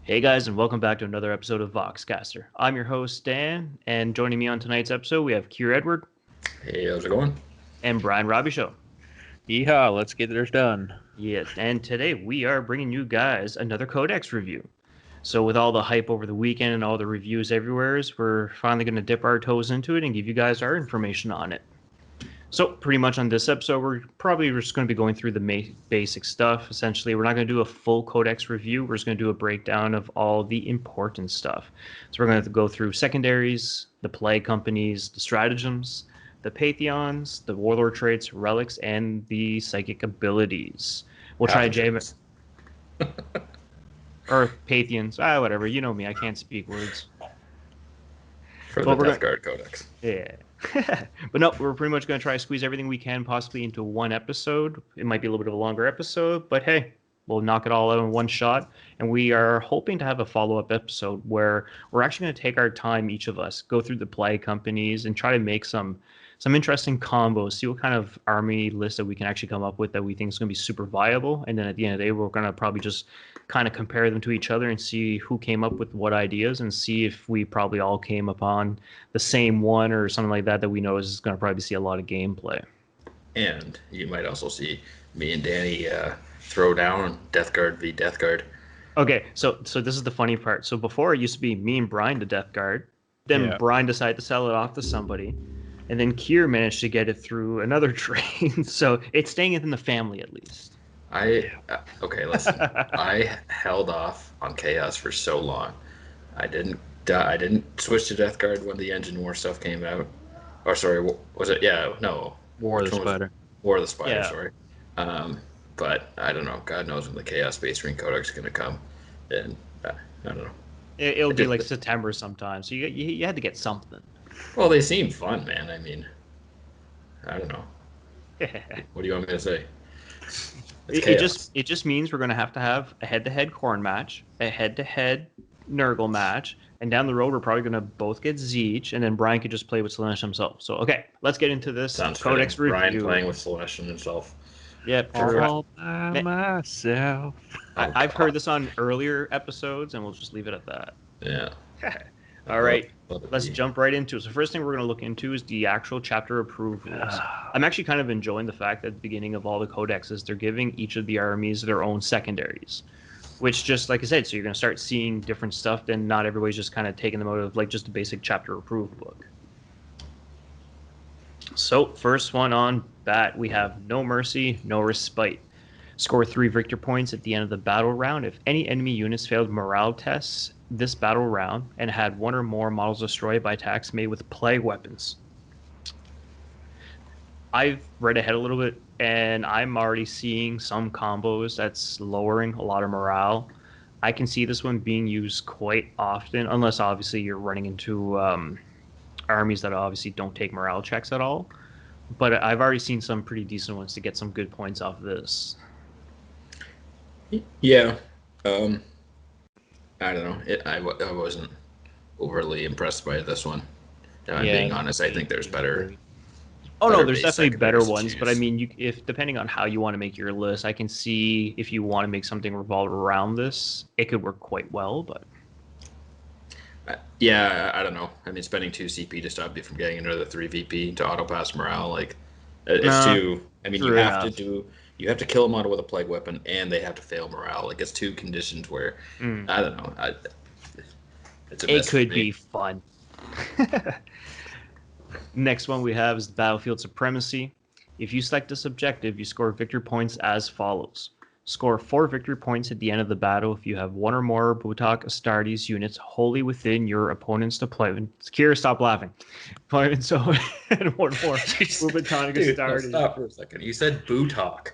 Hey guys, and welcome back to another episode of Voxcaster. I'm your host, Dan, and joining me on tonight's episode, we have Kier Edward Hey, how's it going? and Brian Robbie Show. Yeehaw, let's get this done. Yes, and today we are bringing you guys another Codex review. So with all the hype over the weekend and all the reviews everywhere, we're finally going to dip our toes into it and give you guys our information on it. So pretty much on this episode, we're probably just going to be going through the basic stuff. Essentially, we're not going to do a full Codex review. We're just going to do a breakdown of all the important stuff. So we're going to go through secondaries, the play companies, the stratagems, the Pantheons, the warlord traits, relics, and the psychic abilities. We'll try to jam it. Or Pantheons. Whatever. You know me. I can't speak words. For the Death Guard Codex. Yeah. But no, we're pretty much going to try to squeeze everything we can possibly into one episode. It might be a little bit of a longer episode, but hey, we'll knock it all out in one shot. And we are hoping to have a follow-up episode where we're actually going to take our time, each of us, go through the play companies and try to make some interesting combos, see what kind of army list that we can actually come up with that we think is going to be super viable. And then at the end of the day, we're going to probably just kind of compare them to each other and see who came up with what ideas and see if we probably all came upon the same one or something like that we know is going to probably see a lot of gameplay. And you might also see me and Danny throw down Death Guard v Death Guard. Okay, so this is the funny part. So before it used to be me and Brian to Death Guard, then Brian decided to sell it off to somebody, and then Kier managed to get it through another train. So it's staying in the family at least. Okay, listen. I held off on Chaos for so long. I didn't switch to Death Guard when the Engine War stuff came out. Or sorry, was it? Yeah, no. War of the Spider. War of the Spider. Yeah. Sorry. But I don't know. God knows when the Chaos Space Marine Codex is going to come, and I don't know. It'll be like September sometime. So you had to get something. Well, they seem fun, man. I mean, I don't know. What do you want me to say? It just means we're going to have a head-to-head Khorne match, a head-to-head Nurgle match, and down the road we're probably going to both get Zeech, and then Brian could just play with Slaanesh himself. So okay, let's get into this Codex review. Brian playing with Slaanesh himself. Yep, all by myself. I've heard this on earlier episodes, and we'll just leave it at that. Yeah. All right, let's jump right into it. So first thing we're going to look into is the actual chapter approvals. I'm actually kind of enjoying the fact that at the beginning of all the codexes, they're giving each of the armies their own secondaries, which just like I said, so you're going to start seeing different stuff, and not everybody's just kind of taking them out of like just a basic chapter approved book. So first one on bat, we have No Mercy, No Respite. Score 3 victory points at the end of the battle round if any enemy units failed morale tests this battle round and had one or more models destroyed by attacks made with plague weapons. I've read ahead a little bit, and I'm already seeing some combos that's lowering a lot of morale. I can see this one being used quite often, unless obviously you're running into armies that obviously don't take morale checks at all. But I've already seen some pretty decent ones to get some good points off of this. Yeah. I don't know. I wasn't overly impressed by this one. Being honest, I think there's better. Oh no, there's definitely better ones, but I mean, if depending on how you want to make your list, I can see if you want to make something revolve around this, it could work quite well. But yeah, I don't know. I mean, spending 2 CP to stop you from getting another 3 VP to auto pass morale, like it's too. I mean, you have to kill them auto with a plague weapon, and they have to fail morale. Like it's 2 conditions where I don't know. It could be fun. Next one we have is the Battlefield Supremacy. If you select this objective, you score victory points as follows. Score 4 victory points at the end of the battle if you have one or more Butak Astartes units wholly within your opponent's deployment. Kira, stop laughing. Deployment zone and one more Butak Astartes. Stop for a second. You said Butak.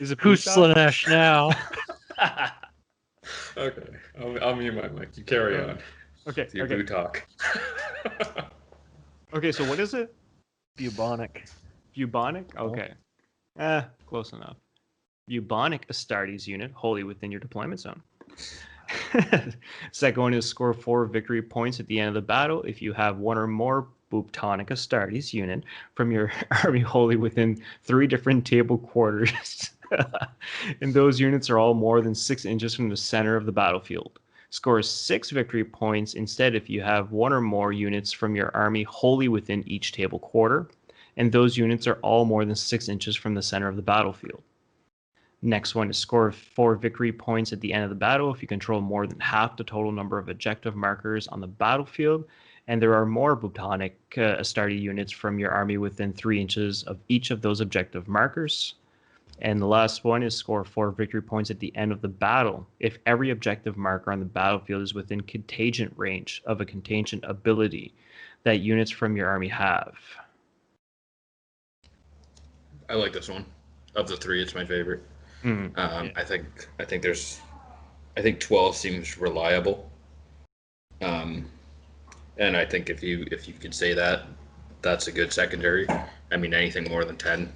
Is it who's Slaanesh now? Okay, I'll mute my mic. You carry on. Okay. Your Butak. Okay, so what is it? Bubonic. Okay. Close enough. Bubonic Astartes unit wholly within your deployment zone. Second one is score 4 victory points at the end of the battle if you have one or more Buctonic Astartes unit from your army wholly within 3 different table quarters. And those units are all more than 6 inches from the center of the battlefield. Scores 6 victory points instead if you have one or more units from your army wholly within each table quarter, and those units are all more than 6 inches from the center of the battlefield. Next one is score 4 victory points at the end of the battle if you control more than half the total number of objective markers on the battlefield, and there are more Botanic Astarte units from your army within 3 inches of each of those objective markers. And the last one is score 4 victory points at the end of the battle if every objective marker on the battlefield is within contagion range of a contagion ability that units from your army have. I like this one. Of the 3, it's my favorite. Yeah. I think 12 seems reliable. And I think if you could say that, that's a good secondary. I mean, anything more than 10.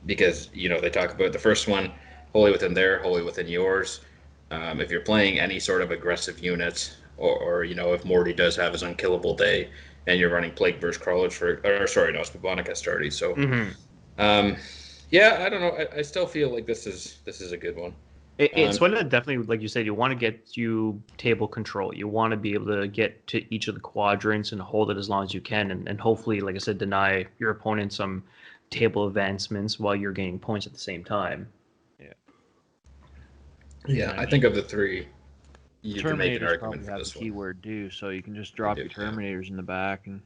Because, they talk about the first one, wholly within there, wholly within yours. If you're playing any sort of aggressive units, or if Morty does have his unkillable day, and you're running Plague Burst Crawlers it's Bubonic Astarte. So, yeah, I don't know. I still feel like this is a good one. It's one that definitely, like you said, you want to get you table control. You want to be able to get to each of the quadrants and hold it as long as you can, and hopefully, like I said, deny your opponent some table advancements while you're gaining points at the same time. Yeah, I think of the 3, you can make an argument for this one. Keyword too, so you can just drop your Terminators in the back, and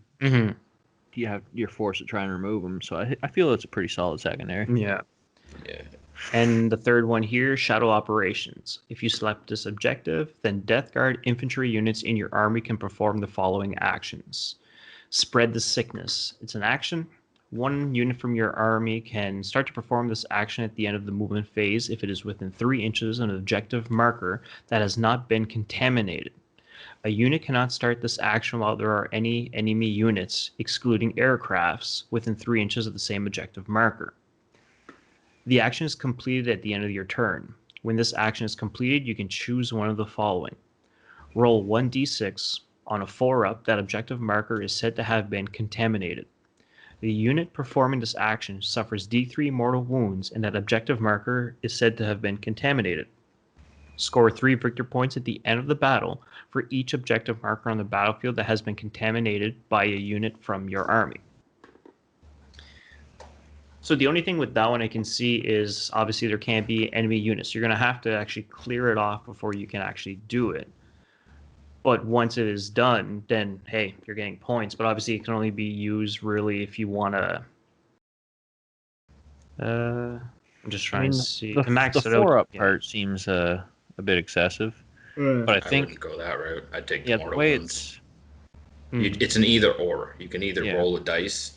you're forced to try and remove them. So I feel it's a pretty solid secondary. Yeah. And the third one here, Shadow Operations. If you select this objective, then Death Guard infantry units in your army can perform the following actions. Spread the Sickness. It's an action. One unit from your army can start to perform this action at the end of the movement phase if it is within 3 inches of an objective marker that has not been contaminated. A unit cannot start this action while there are any enemy units, excluding aircrafts, within 3 inches of the same objective marker. The action is completed at the end of your turn. When this action is completed, you can choose one of the following. Roll 1d6. On a 4-up, that objective marker is said to have been contaminated. The unit performing this action suffers d3 mortal wounds, and that objective marker is said to have been contaminated. Score 3 victory points at the end of the battle for each objective marker on the battlefield that has been contaminated by a unit from your army. So the only thing with that one I can see is obviously there can't be enemy units. You're going to have to actually clear it off before you can actually do it. But once it is done, then, hey, you're getting points. But obviously it can only be used really if you want to... I'm just trying to see. The 4-up part seems a bit excessive. But I think... wouldn't go that route. I'd take the mortal the way wounds. It's an either or. You can either roll a dice,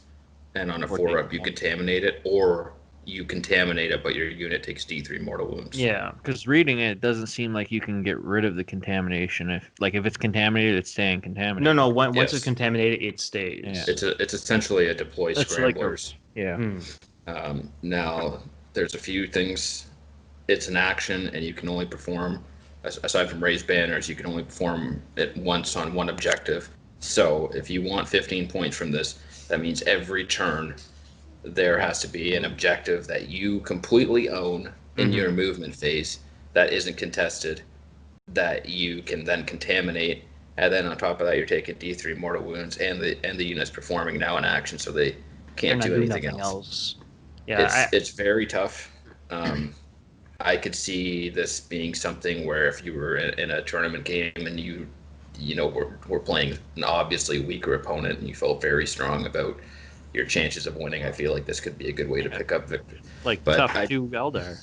and on a 4-up you contaminate it, or you contaminate it, but your unit takes d3 mortal wounds. Yeah, because reading it doesn't seem like you can get rid of the contamination. If it's contaminated, it's staying contaminated. No. Once it's contaminated, it stays. Yeah. It's essentially a deploy scramblers. Now there's a few things. It's an action, and you can only perform, aside from raised banners, you can only perform it once on one objective. So if you want 15 points from this, that means every turn there has to be an objective that you completely own in your movement phase that isn't contested, that you can then contaminate, and then on top of that you're taking d3 mortal wounds, and the unit's performing now in action, so they can't do anything else. Yeah, it's very tough. I could see this being something where if you were in a tournament game and we're playing an obviously weaker opponent and you felt very strong about your chances of winning, I feel like this could be a good way to pick up victory. Tough to Eldar.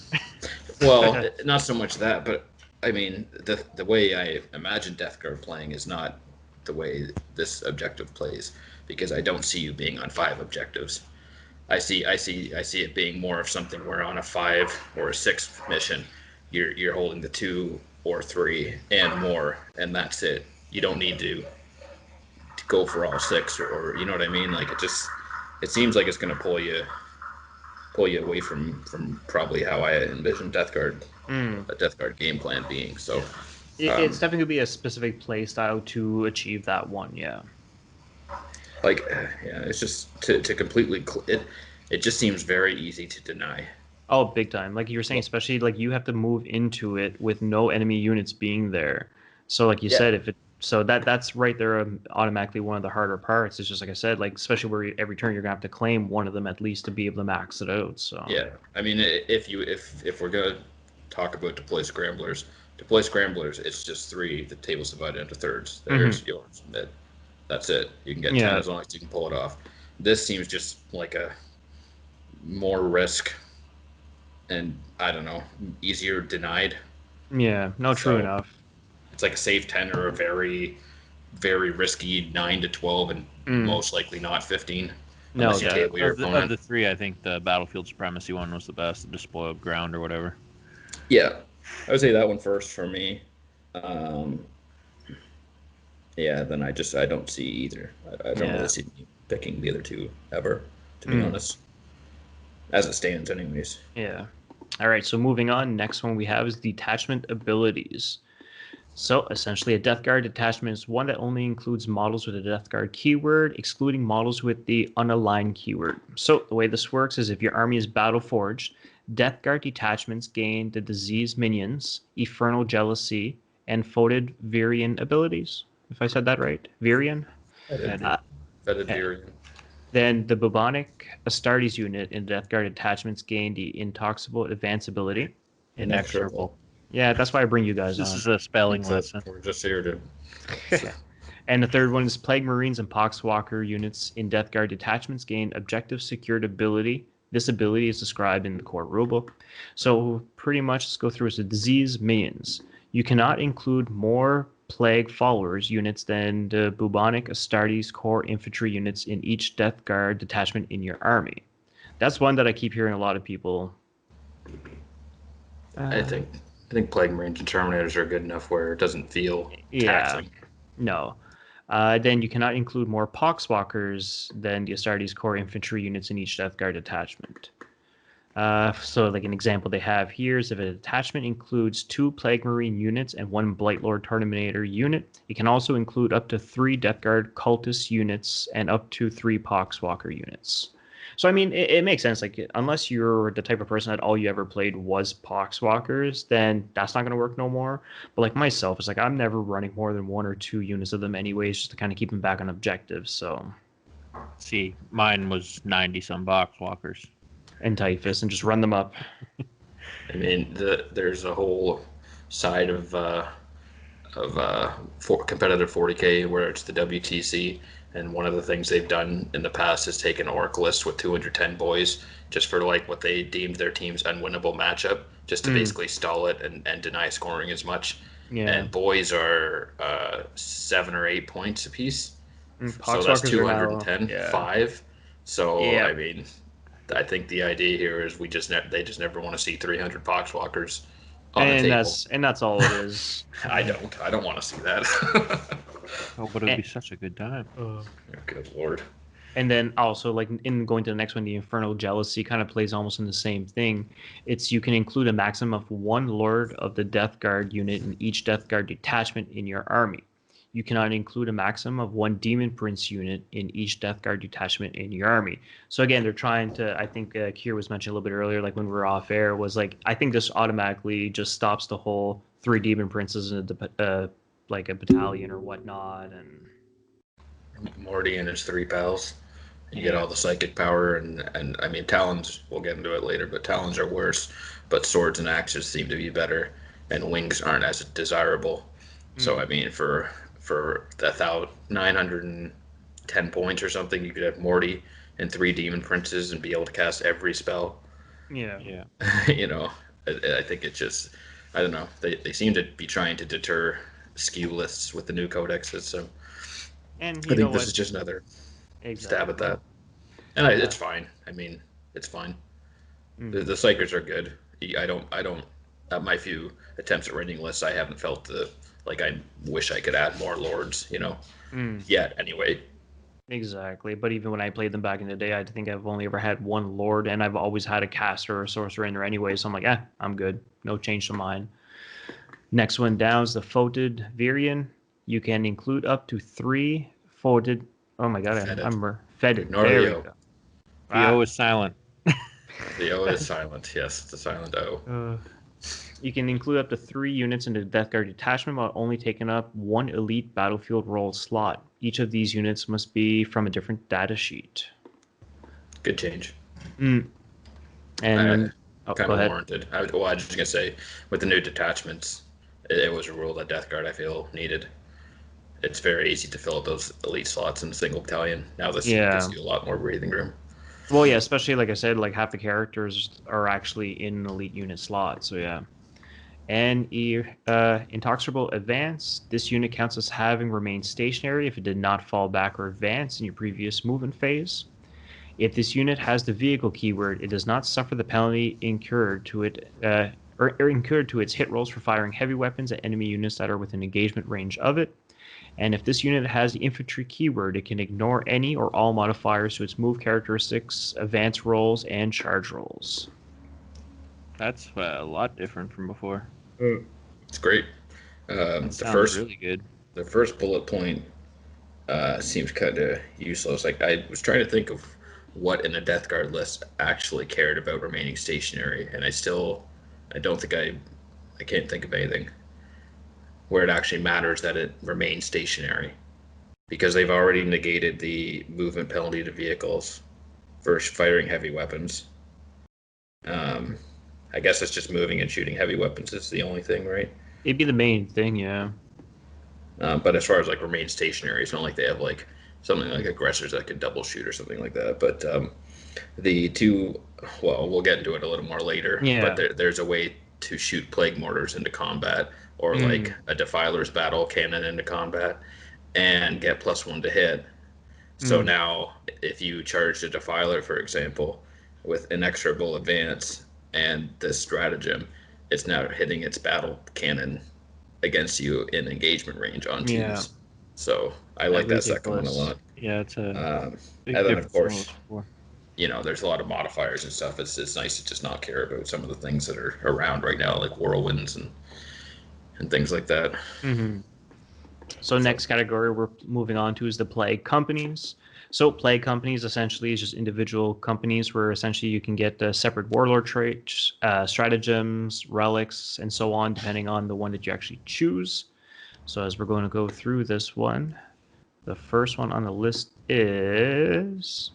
Well, not so much that, but I mean the way I imagine Death Guard playing is not the way this objective plays, because I don't see you being on 5 objectives. I see it being more of something where on a 5 or a 6 mission, you're holding the 2 or 3 and more, and that's it. You don't need to go for all 6, or you know what I mean? Like it seems like it's going to pull you away from probably how I envision Death Guard, a Death Guard game plan being. So it's definitely going to be a specific play style to achieve that one. Yeah. It's just to completely it just seems very easy to deny. Oh, big time. Like you were saying, especially like you have to move into it with no enemy units being there. So like you said, if it so that's right there automatically one of the harder parts. It's just like I said, like especially where every turn you're gonna have to claim one of them at least to be able to max it out. So Yeah, I mean, if we're gonna talk about deploy scramblers, it's just three. The table's divided into thirds. There's yours. That's it. You can get 10 as long as you can pull it off. This seems just like a more risk, and I don't know, easier denied. Yeah, no, true enough. It's like a safe 10 or a very, very risky 9 to 12, and most likely not 15. No, unless you table your opponent. Of the three, I think the battlefield supremacy one was the best, the despoiled ground or whatever. Yeah, I would say that one first for me. Yeah, then I don't see either. I don't really see me picking the other two ever, to be honest. As it stands, anyways. Yeah. All right, so moving on, next one we have is detachment abilities. So essentially a Death Guard detachment is one that only includes models with a Death Guard keyword, excluding models with the unaligned keyword. So the way this works is if your army is battle forged, Death Guard detachments gain the disease minions, Infernal Jealousy, and Foetid Virion abilities. If I said that right. Virion? Foetid Virion. Then the bubonic Astartes unit in Death Guard attachments gain the intoxicable advance ability. Inexorable. Yeah, that's why I bring you guys This on. is a spelling lesson. We're just here to... And the third one is Plague Marines and Poxwalker units in Death Guard detachments gain objective secured ability. This ability is described in the core rulebook. So pretty much let's go through as the disease minions. You cannot include more Plague Followers units than the bubonic Astartes core infantry units in each Death Guard detachment in your army. That's one that I keep hearing a lot of people. I think Plague Marines and Terminators are good enough where it doesn't feel taxing. No. Then you cannot include more Poxwalkers than the Astartes core infantry units in each Death Guard detachment. So like an example they have here is if a detachment includes 2 Plague Marine units and 1 Blightlord Terminator unit, it can also include up to 3 Death Guard Cultist units and up to 3 Poxwalker units. So I mean, it makes sense. Like unless you're the type of person that all you ever played was Poxwalkers, then that's not going to work no more. But like myself, it's like I'm never running more than 1 or 2 units of them anyways, just to kind of keep them back on objectives. So, see, mine was 90 some Poxwalkers. And Typhus, and just run them up. I mean, there's a whole side of competitive 40K where it's the WTC, and one of the things they've done in the past is take an orc list with 210 boys just for like what they deemed their team's unwinnable matchup, just to basically stall it and deny scoring as much. Yeah. And boys are 7 or 8 points apiece, so that's 210, 5. So I mean, I think the idea here is they just never want to see 300 Poxwalkers on the table. That's all it is. I don't want to see that. Oh, but it'd be such a good time. Oh, good lord. And then also, like in going to the next one, the Infernal Jealousy kind of plays almost in the same thing. It's you can include a maximum of 1 Lord of the Death Guard unit in each Death Guard detachment in your army. You cannot include a maximum of 1 Demon Prince unit in each Death Guard detachment in your army. So again, they're trying to, I think Kier was mentioned a little bit earlier, like when we were off air, was like, I think this automatically just stops the whole 3 Demon Princes in like a battalion or whatnot. And Morty and his 3 pals. You get all the psychic power, and I mean, Talons, we'll get into it later, but Talons are worse, but swords and axes seem to be better, and wings aren't as desirable. So, I mean, for 910 points or something, you could have Morty and 3 Demon Princes and be able to cast every spell. Yeah. You know, I think it just, I don't know, they seem to be trying to deter skew lists with the new codexes, so and I think this is just another stab at that. And it's fine. I mean, it's fine. The Psychers are good. I don't at my few attempts at writing lists, I haven't felt I wish I could add more lords, yet anyway. Exactly. But even when I played them back in the day, I think I've only ever had 1 lord, and I've always had a caster or a sorcerer in there anyway, so I'm like, I'm good. No change to mine. Next one down is the Foetid Virion. You can include up to 3 Foetid. Oh my god, I remember. Fetid. There we go. The O is silent. The O is silent. Yes, it's a silent O. You can include up to 3 units into the Death Guard detachment while only taking up 1 elite battlefield role slot. Each of these units must be from a different data sheet. Good change. And kind go of ahead. warranted. I was just going to say, with the new detachments, it was a rule that Death Guard, I feel, needed. It's very easy to fill up those elite slots in a single battalion. Now this gives you a lot more breathing room. Well, yeah, especially like I said, like half the characters are actually in an elite unit slot, so yeah. And Intoxicable Advance. This unit counts as having remained stationary if it did not fall back or advance in your previous movement phase. If this unit has the vehicle keyword, it does not suffer the penalty incurred to it or incurred to its hit rolls for firing heavy weapons at enemy units that are within engagement range of it. And if this unit has the infantry keyword, it can ignore any or all modifiers to its move characteristics, advance rolls, and charge rolls. That's a lot different from before. It's great. Sounds really good. The first bullet point seems kind of useless. Like I was trying to think of what in the Death Guard list actually cared about remaining stationary, and I can't think of anything where it actually matters that it remains stationary, because they've already negated the movement penalty to vehicles for firing heavy weapons. I guess it's just moving and shooting heavy weapons is the only thing, right? It'd be the main thing, yeah. But as far as like remain stationary, it's not like they have like something like aggressors that can double shoot or something like that. But the two, well, we'll get into it a little more later. Yeah. But there's a way to shoot plague mortars into combat, or like a defiler's battle cannon into combat, and get +1 to hit. So now, if you charge a defiler, for example, with inexorable advance and this stratagem, it's now hitting its battle cannon against you in engagement range on twos. Yeah. So I like that second one a lot. Yeah, it's a big and then difference of course, from there's a lot of modifiers and stuff. It's nice to just not care about some of the things that are around right now, like whirlwinds and things like that. So next category we're moving on to is the plague companies. So plague companies essentially is just individual companies where essentially you can get separate warlord traits, stratagems, relics, and so on, depending on the one that you actually choose. So as we're going to go through this one, the first one on the list is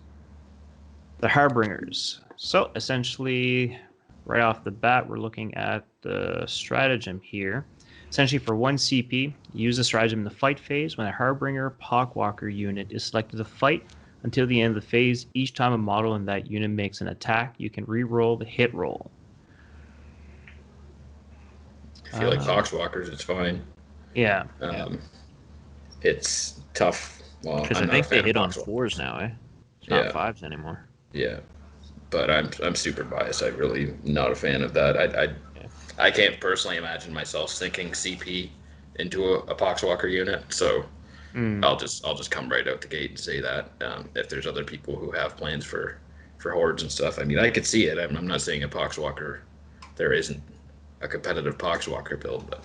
the Harbingers. So essentially, right off the bat, we're looking at the stratagem here. Essentially, for 1 CP, use the stratagem in the fight phase. When a Harbinger Pokwalker unit is selected to fight until the end of the phase, each time a model in that unit makes an attack, you can re-roll the hit roll. I feel like Poxwalkers, it's fine. Yeah. It's tough. Well, because I think they hit on 4s now, eh? It's not 5s anymore. Yeah, but I'm super biased. I'm really not a fan of that. I can't personally imagine myself sinking CP into a Poxwalker unit, so I'll just come right out the gate and say that. If there's other people who have plans for hordes and stuff, I mean, I could see it. I'm not saying a Poxwalker, there isn't a competitive Poxwalker build, but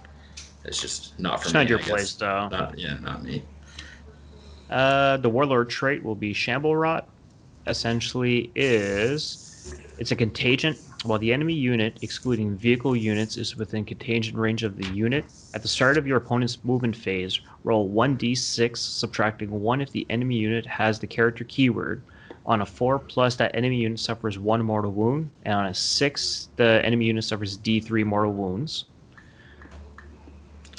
it's just not for me. It's not your play style. Not me. The Warlord trait will be Shamble Rot. Essentially it's a contagion. While the enemy unit, excluding vehicle units, is within contagion range of the unit, at the start of your opponent's movement phase, roll 1d6, subtracting 1 if the enemy unit has the character keyword. On a 4+, that enemy unit suffers 1 mortal wound, and on a 6, the enemy unit suffers d3 mortal wounds.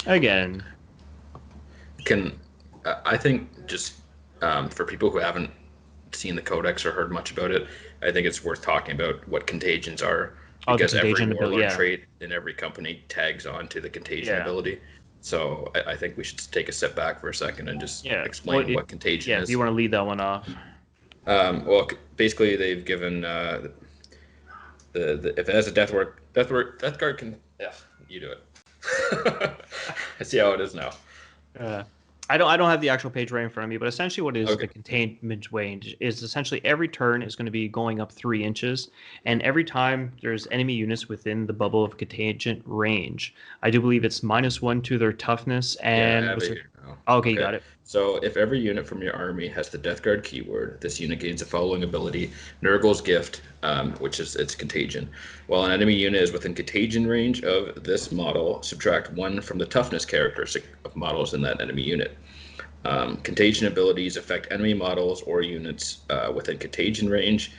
Again, I think just for people who haven't seen the Codex or heard much about it, I think it's worth talking about what contagions are, because every warlord trait in every company tags on to the contagion ability. So I think we should take a step back for a second and just explain what contagion is. Yeah, if you want to lead that one off. Well, basically they've given the if it has a Death Guard can. Yeah, you do it. I see how it is now. I don't have the actual page right in front of me, but essentially what is the containment range is essentially every turn is going to be going up 3 inches, and every time there's enemy units within the bubble of contagion range. I do believe it's -1 to their toughness, and now. Okay, got it. So if every unit from your army has the Death Guard keyword, this unit gains the following ability: Nurgle's Gift, which is its contagion. While an enemy unit is within contagion range of this model, subtract 1 from the toughness characteristic of models in that enemy unit. Contagion abilities affect enemy models or units within contagion range,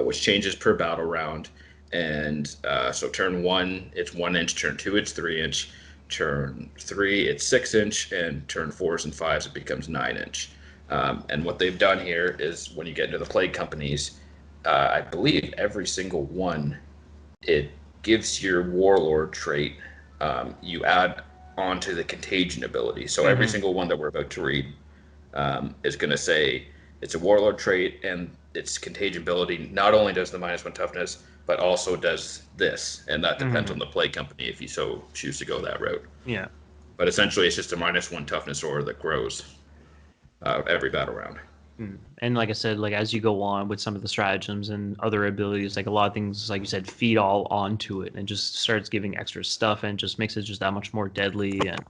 which changes per battle round. And so turn 1, it's 1 inch, turn 2, it's 3 inch, turn 3, it's 6 inch, and turn 4s and 5s, it becomes 9 inch. And what they've done here is when you get into the plague companies, I believe every single one, it gives your warlord trait, you add onto the contagion ability. So every single one that we're about to read is going to say it's a warlord trait, and its contagion ability not only does the -1 toughness, but also does this, and that depends on the plague company if you so choose to go that route. Yeah. But essentially, it's just a -1 toughness aura that grows every battle round. And like I said, like as you go on with some of the stratagems and other abilities, like a lot of things, like you said, feed all onto it and just starts giving extra stuff and just makes it just that much more deadly. And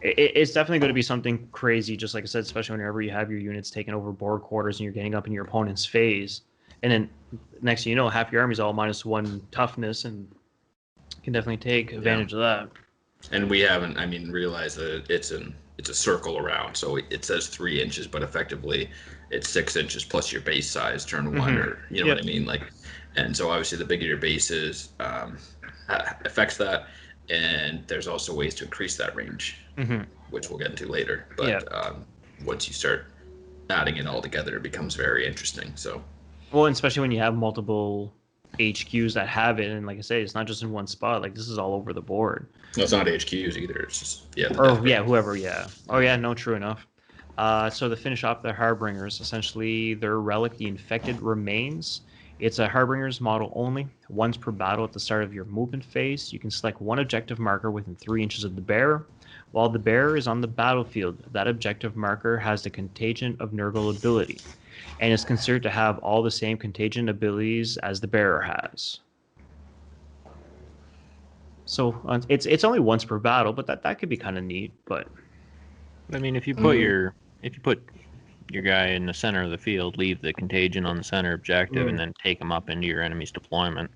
it's definitely going to be something crazy, just like I said, especially whenever you have your units taking over board quarters and you're getting up in your opponent's phase. And then next thing you know, half your army's all -1 toughness and can definitely take advantage of that. And we haven't, I mean, realized that it's a circle around. So it says 3 inches, but effectively it's 6 inches plus your base size, turn 1, or you know what I mean? Like, and so obviously the bigger your base is, affects that. And there's also ways to increase that range, which we'll get into later. But once you start adding it all together, it becomes very interesting. So, well, especially when you have multiple HQs that have it, and like I say, it's not just in one spot. Like this is all over the board. No, it's not HQs either. It's just whoever. Yeah. Oh yeah, no, true enough. So to finish off the Harbingers, essentially their relic, the Infected Remains. It's a Harbinger's model only, once per battle at the start of your movement phase. You can select one objective marker within 3 inches of the bearer. While the bearer is on the battlefield, that objective marker has the Contagion of Nurgle ability, and is considered to have all the same contagion abilities as the bearer has. So it's only once per battle, but that could be kind of neat. But I mean, if you put your guy in the center of the field, leave the contagion on the center objective, and then take him up into your enemy's deployment,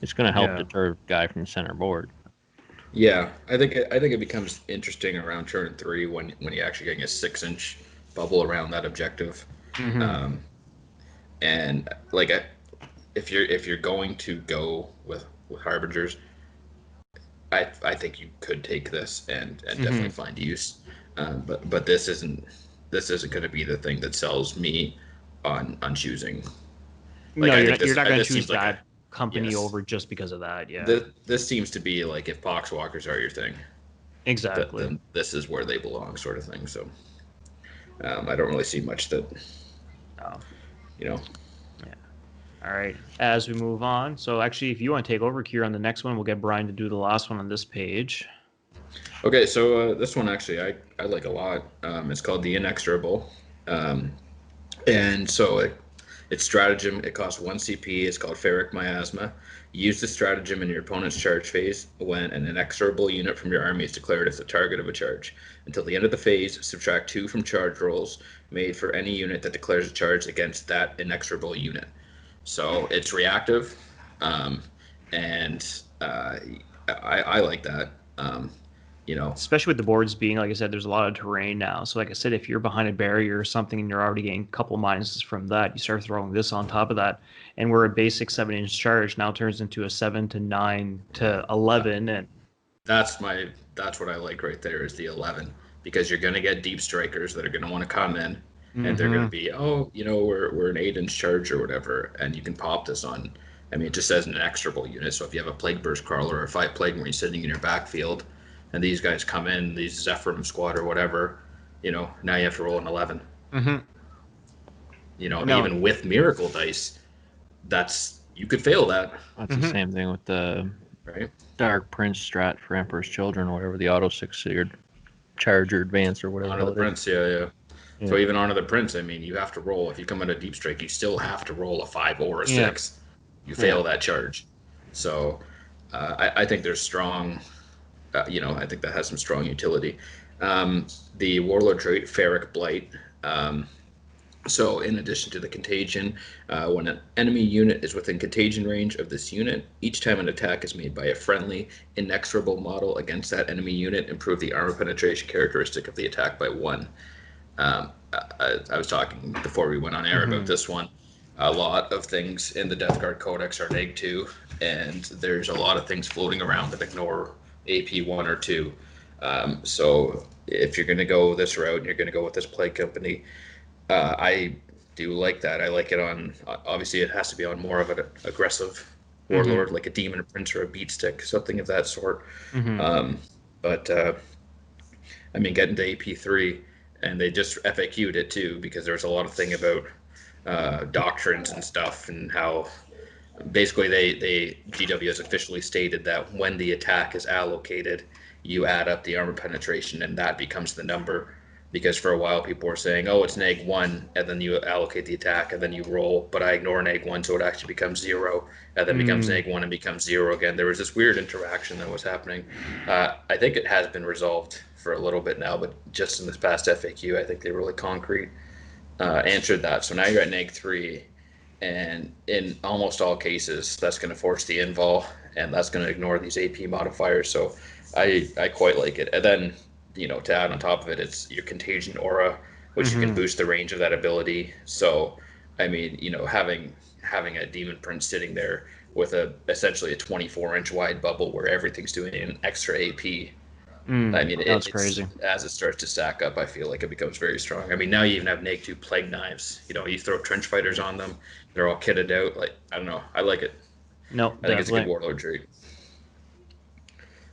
it's going to help deter the guy from the center board. Yeah, I think it becomes interesting around turn 3 when you're actually getting a 6-inch bubble around that objective, and like if you're going to go with Harbingers, I think you could take this and definitely find use, but this isn't going to be the thing that sells me on choosing. Like, no, you're not going to choose that company over just because of that. Yeah. This seems to be like if Poxwalkers are your thing, exactly, then this is where they belong, sort of thing. So I don't really see much that, you know. Yeah. All right. As we move on, so actually, if you want to take over, Kier, on the next one, we'll get Brian to do the last one on this page. Okay, so this one actually I like a lot. It's called the Inexorable, and so it's stratagem. It costs 1 CP. It's called Ferric Miasma. Use the stratagem in your opponent's charge phase when an inexorable unit from your army is declared as the target of a charge. Until the end of the phase, subtract 2 from charge rolls made for any unit that declares a charge against that inexorable unit. So it's reactive, and I like that. Especially with the boards being, like I said, there's a lot of terrain now. So like I said, if you're behind a barrier or something and you're already getting a couple of minuses from that, you start throwing this on top of that, and where a basic 7-inch charge now turns into a 7 to 9 to 11, and that's what I like right there is the 11, because you're going to get deep strikers that are going to want to come in, and they're going to be, we're an 8-inch charge or whatever, and you can pop this on. I mean, it just says an inexorable unit. So if you have a Plague Burst Crawler or a 5 Plague Marine sitting in your backfield, and these guys come in, these Zephyrim squad or whatever, now you have to roll an 11. Even with Miracle Dice, you could fail that. That's the same thing with the Dark Prince strat for Emperor's Children, or whatever, the auto 6-seared Charger Advance or whatever. Honor the Prince, yeah. So even Honor the Prince, I mean, you have to roll. If you come in a Deep Strike, you still have to roll a 5 or a 6. You fail that charge. So I think there's strong... I think that has some strong utility. The Warlord trait, Ferric Blight. So, in addition to the contagion, when an enemy unit is within contagion range of this unit, each time an attack is made by a friendly, inexorable model against that enemy unit, improve the armor penetration characteristic of the attack by 1. I was talking before we went on air about this one. A lot of things in the Death Guard Codex are Neg 2, and there's a lot of things floating around that ignore AP 1 or 2. So if you're going to go this route and you're going to go with this Plague Company, I do like that. I like it on, obviously it has to be on more of an aggressive warlord, like a demon prince or a beat stick, something of that sort. But I mean, getting to AP3, and they just FAQ'd it too, because there's a lot of thing about doctrines and stuff, and how basically they GW has officially stated that when the attack is allocated, you add up the armor penetration, and that becomes the number. Because for a while people were saying, oh, it's neg 1, and then you allocate the attack, and then you roll, but I ignore neg 1, so it actually becomes 0, and then becomes neg 1 and becomes 0 again. There was this weird interaction that was happening. I think it has been resolved for a little bit now, but just in this past FAQ, I think they really concrete answered that. So now you're at neg 3, and in almost all cases, that's going to force the invul, and that's going to ignore these AP modifiers, so I quite like it. And then, to add on top of it, it's your contagion aura, which you can boost the range of that ability. So, I mean, having a demon prince sitting there with essentially a 24-inch wide bubble where everything's doing an extra AP. I mean, that's crazy. As it starts to stack up, I feel like it becomes very strong. I mean, now you even have neg 2 plague knives. You throw trench fighters on them; they're all kitted out. Like, I don't know, I like it. No, I think it's a good warlord trait.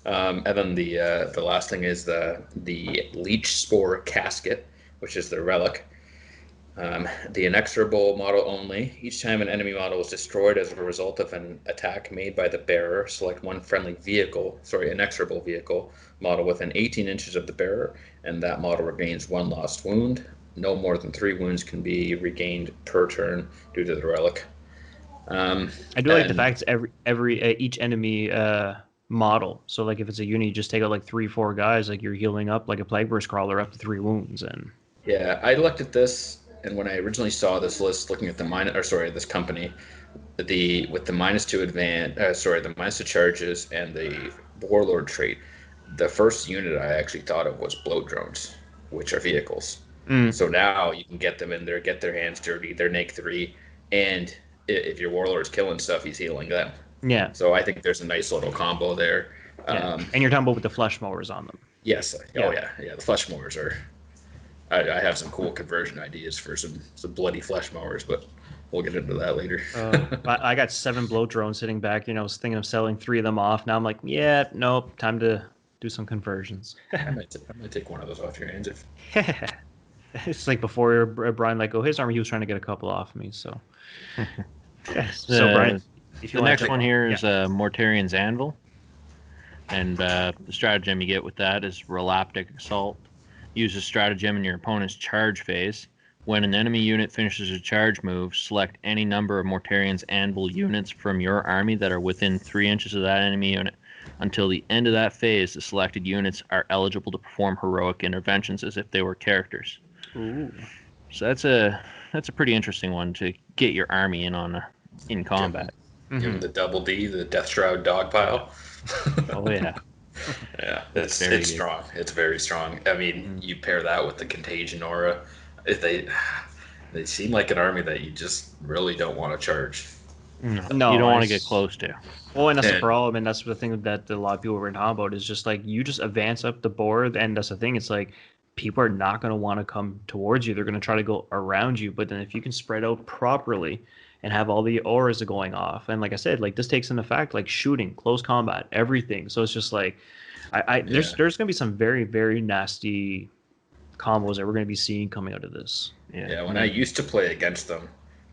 And then the last thing is the leech spore casket, which is the relic. The inexorable model only. Each time an enemy model is destroyed as a result of an attack made by the bearer, select one friendly inexorable vehicle model within 18 inches of the bearer, and that model regains 1 lost wound. No more than 3 wounds can be regained per turn due to the relic. I do like the fact it's each enemy model. So like if it's a unit, you just take out like 3-4 guys, like you're healing up like a plague burst crawler up to 3 wounds. And yeah, I looked at this, and when I originally saw this list, looking at this company, with the -2 the -2 charges and the warlord trait, the first unit I actually thought of was bloat drones, which are vehicles. So now you can get them in there, get their hands dirty. They're neg 3, and if your warlord's killing stuff, he's healing them. Yeah. So I think there's a nice little combo there. Yeah. And you're talking about with the flesh mowers on them. Yes. Yeah. Oh yeah. The flesh mowers are. I have some cool conversion ideas for some bloody flesh mowers, but we'll get into that later. I got 7 bloat drones sitting back. I was thinking of selling 3 of them off. Now I'm like, yeah, nope, time to do some conversions. I might take one of those off your hands if. It's like before Brian let go his army, he was trying to get a couple off me. So. Yes. So Brian. The next one here is Mortarian's Anvil, and the stratagem you get with that is Relaptic Assault. Use a stratagem in your opponent's charge phase. When an enemy unit finishes a charge move, select any number of Mortarian's Anvil units from your army that are within 3 inches of that enemy unit. Until the end of that phase, the selected units are eligible to perform heroic interventions as if they were characters. Ooh. So that's a pretty interesting one to get your army in combat. Give them the double D, the Death Shroud dogpile. Oh yeah. Yeah, it's strong. It's very strong. I mean, you pair that with the contagion aura, they seem like an army that you just really don't want to charge. No, you don't want to get close to. Well, and that's the problem, and that's the thing that a lot of people were talking about is just like you just advance up the board, and that's the thing. It's like people are not going to want to come towards you; they're going to try to go around you. But then if you can spread out properly and have all the auras going off, and like I said, like this takes into fact like shooting, close combat, everything. So it's just like there's going to be some very, very nasty combos that we're going to be seeing coming out of this. Yeah, when I used to play against them,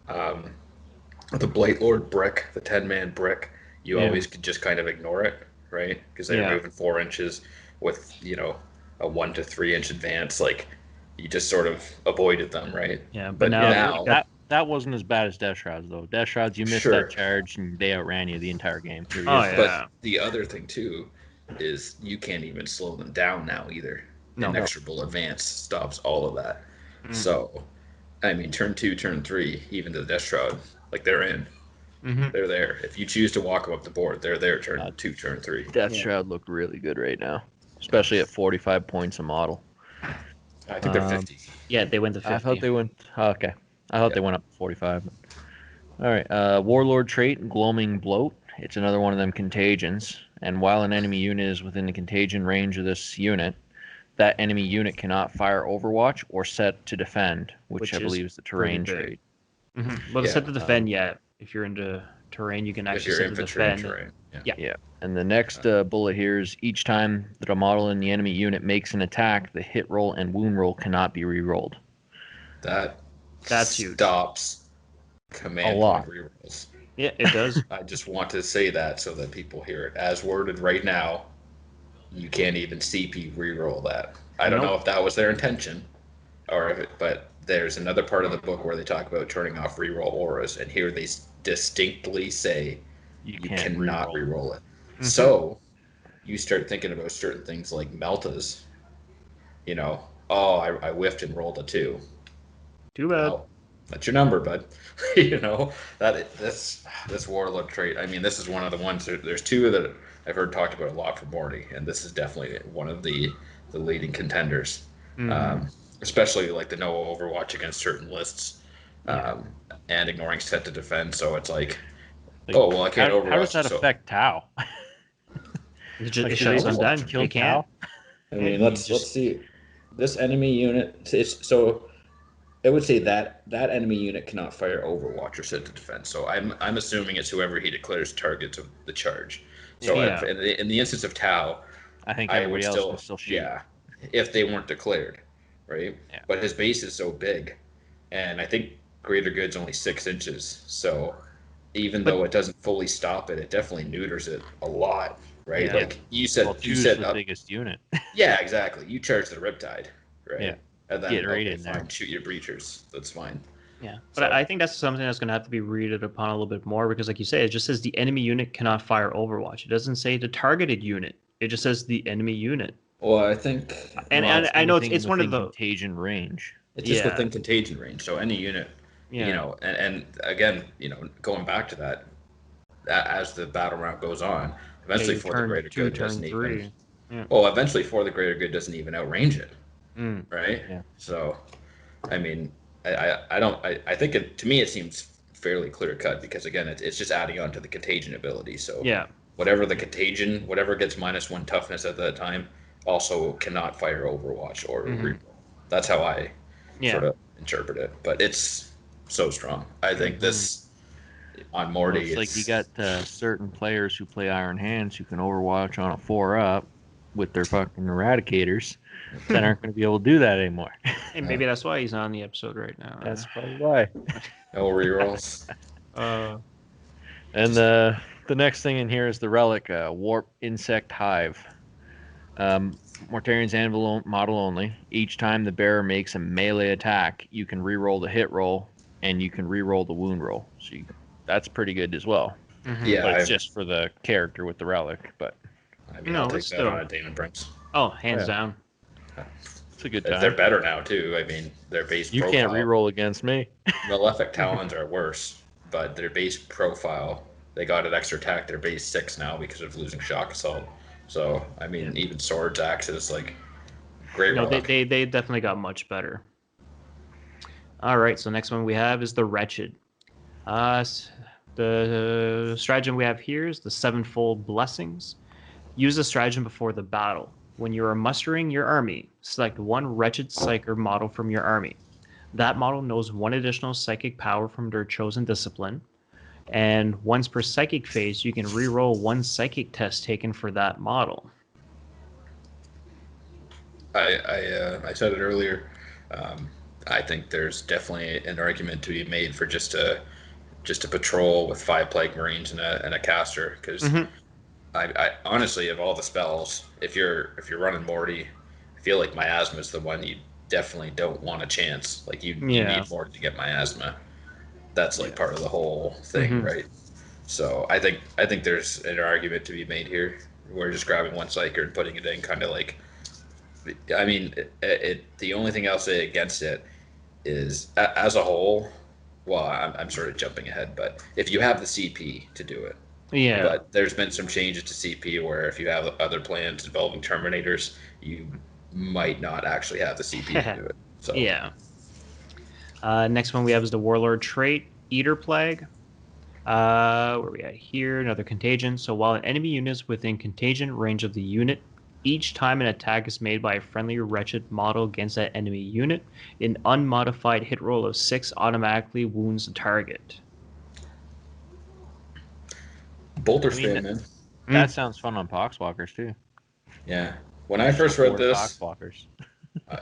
the Blight Lord brick, the 10-man brick, you always could just kind of ignore it, right? Because they were moving 4 inches with, a 1 to 3 inch advance. Like, you just sort of avoided them, right? Yeah, but now that wasn't as bad as Death Shrouds, though. Death Shrouds, you missed that charge, and they outran you the entire game. But the other thing, too, is you can't even slow them down now, either. inexorable advance stops all of that. Mm. So, I mean, turn 2, turn 3, even to the Death Shroud, like they're in. Mm-hmm. They're there. If you choose to walk them up the board, they're there turn 2, turn 3. Death Shroud look really good right now, especially at 45 points a model. I think they're 50. Yeah, they went to 50. I thought they went. Oh, okay. I thought they went up to 45. All right. Warlord trait, Gloaming Bloat. It's another one of them contagions. And while an enemy unit is within the contagion range of this unit, that enemy unit cannot fire Overwatch or set to defend, which I believe is the terrain trait. Mm-hmm. Well, set to defend, if you're into terrain, you can actually set to defend. Terrain. Yeah. And the next bullet here is each time that a model in the enemy unit makes an attack, the hit roll and wound roll cannot be re-rolled. That's huge. Stops command point rerolls. Yeah, it does. I just want to say that so that people hear it. As worded right now, you can't even CP reroll that. I don't know if that was their intention, but there's another part of the book where they talk about turning off reroll auras, and here they distinctly say you cannot reroll it. Mm-hmm. So you start thinking about certain things like Meltas. I whiffed and rolled a 2. Too bad. Well, that's your number, bud. This Warlord trait. I mean, this is one of the ones. There's 2 that I've heard talked about a lot from Morty, and this is definitely one of the leading contenders. Mm-hmm. Especially like the no Overwatch against certain lists, and ignoring set to defend. So it's like I can't Overwatch. How does that affect Tau? It shuts them down. Kill Tau. I mean, let's see. This enemy unit. I would say that enemy unit cannot fire Overwatch or set to defend. So I'm assuming it's whoever he declares target of the charge. So in the instance of Tau, I think everybody else will still shoot. Yeah, if they weren't declared, right? Yeah. But his base is so big, and I think Greater Good's only 6 inches. So even though it doesn't fully stop it, it definitely neuters it a lot, right? Yeah. Like you said, the biggest unit. Yeah, exactly. You charge the Riptide, right? Yeah. And then get right in there. Shoot your breachers. That's fine. Yeah, but I think that's something that's going to have to be read upon a little bit more because, like you say, it just says the enemy unit cannot fire Overwatch. It doesn't say the targeted unit. It just says the enemy unit. Well, I think, and I know it's one of the contagion range. It's just within contagion range. So any unit, and again, going back to that, as the battle round goes on, eventually for the greater good doesn't even. Yeah. Well, eventually for the greater good doesn't even outrange it. Right? Yeah. So, I mean, I think to me it seems fairly clear cut because again, it's just adding on to the contagion ability. So whatever the contagion, whatever gets -1 toughness at that time, also cannot fire Overwatch or reroll. That's how I sort of interpret it. But it's so strong. I think this on Morty. Well, it's like you got certain players who play Iron Hands who can Overwatch on a 4-up with their fucking Eradicators. That aren't going to be able to do that anymore. And maybe that's why he's on the episode right now. That's probably why. No rerolls. And the next thing in here is the relic, Warp Insect Hive. Mortarian's Anvil model only. Each time the bearer makes a melee attack, you can reroll the hit roll, and you can reroll the wound roll. So that's pretty good as well. Mm-hmm. Yeah, but it's just for the character with the relic. But I mean, I'll take that on a Damon Prince. Oh, hands down. It's a good time. They're better now too. I mean, their base. You can't reroll against me. Malefic Talons are worse, but their base profile, they got an extra attack. They're base 6 now because of losing Shock Assault. So I mean, even swords, axes, like great. No, they definitely got much better. All right, so next one we have is the Wretched. The stratagem we have here is the 7-fold blessings. Use the stratagem before the battle. When you are mustering your army, select one Wretched Psyker model from your army. That model knows 1 additional psychic power from their chosen discipline. And once per psychic phase, you can reroll 1 psychic test taken for that model. I said it earlier. I think there's definitely an argument to be made for just a patrol with 5 Plague Marines and a caster because. I honestly, of all the spells, if you're running Morty, I feel like Miasma is the one you definitely don't want a chance. Like you need Morty to get Miasma. That's like part of the whole thing, right? So I think there's an argument to be made here. We're just grabbing 1 Psyker and putting it in kind of like I mean, the only thing I'll say against it is as a whole. Well, I'm sort of jumping ahead, but if you have the CP to do it, Yeah. but there's been some changes to CP where if you have other plans involving Terminators, you might not actually have the CP to do it. So Yeah. Next one we have is the Warlord trait, Eater Plague. Where are we at here? Another contagion. So while an enemy unit is within contagion range of the unit, each time an attack is made by a friendly wretched model against that enemy unit, an unmodified hit roll of 6 automatically wounds the target. Bolter spam, man. That sounds fun on Poxwalkers too. Yeah. When I first read this, Poxwalkers.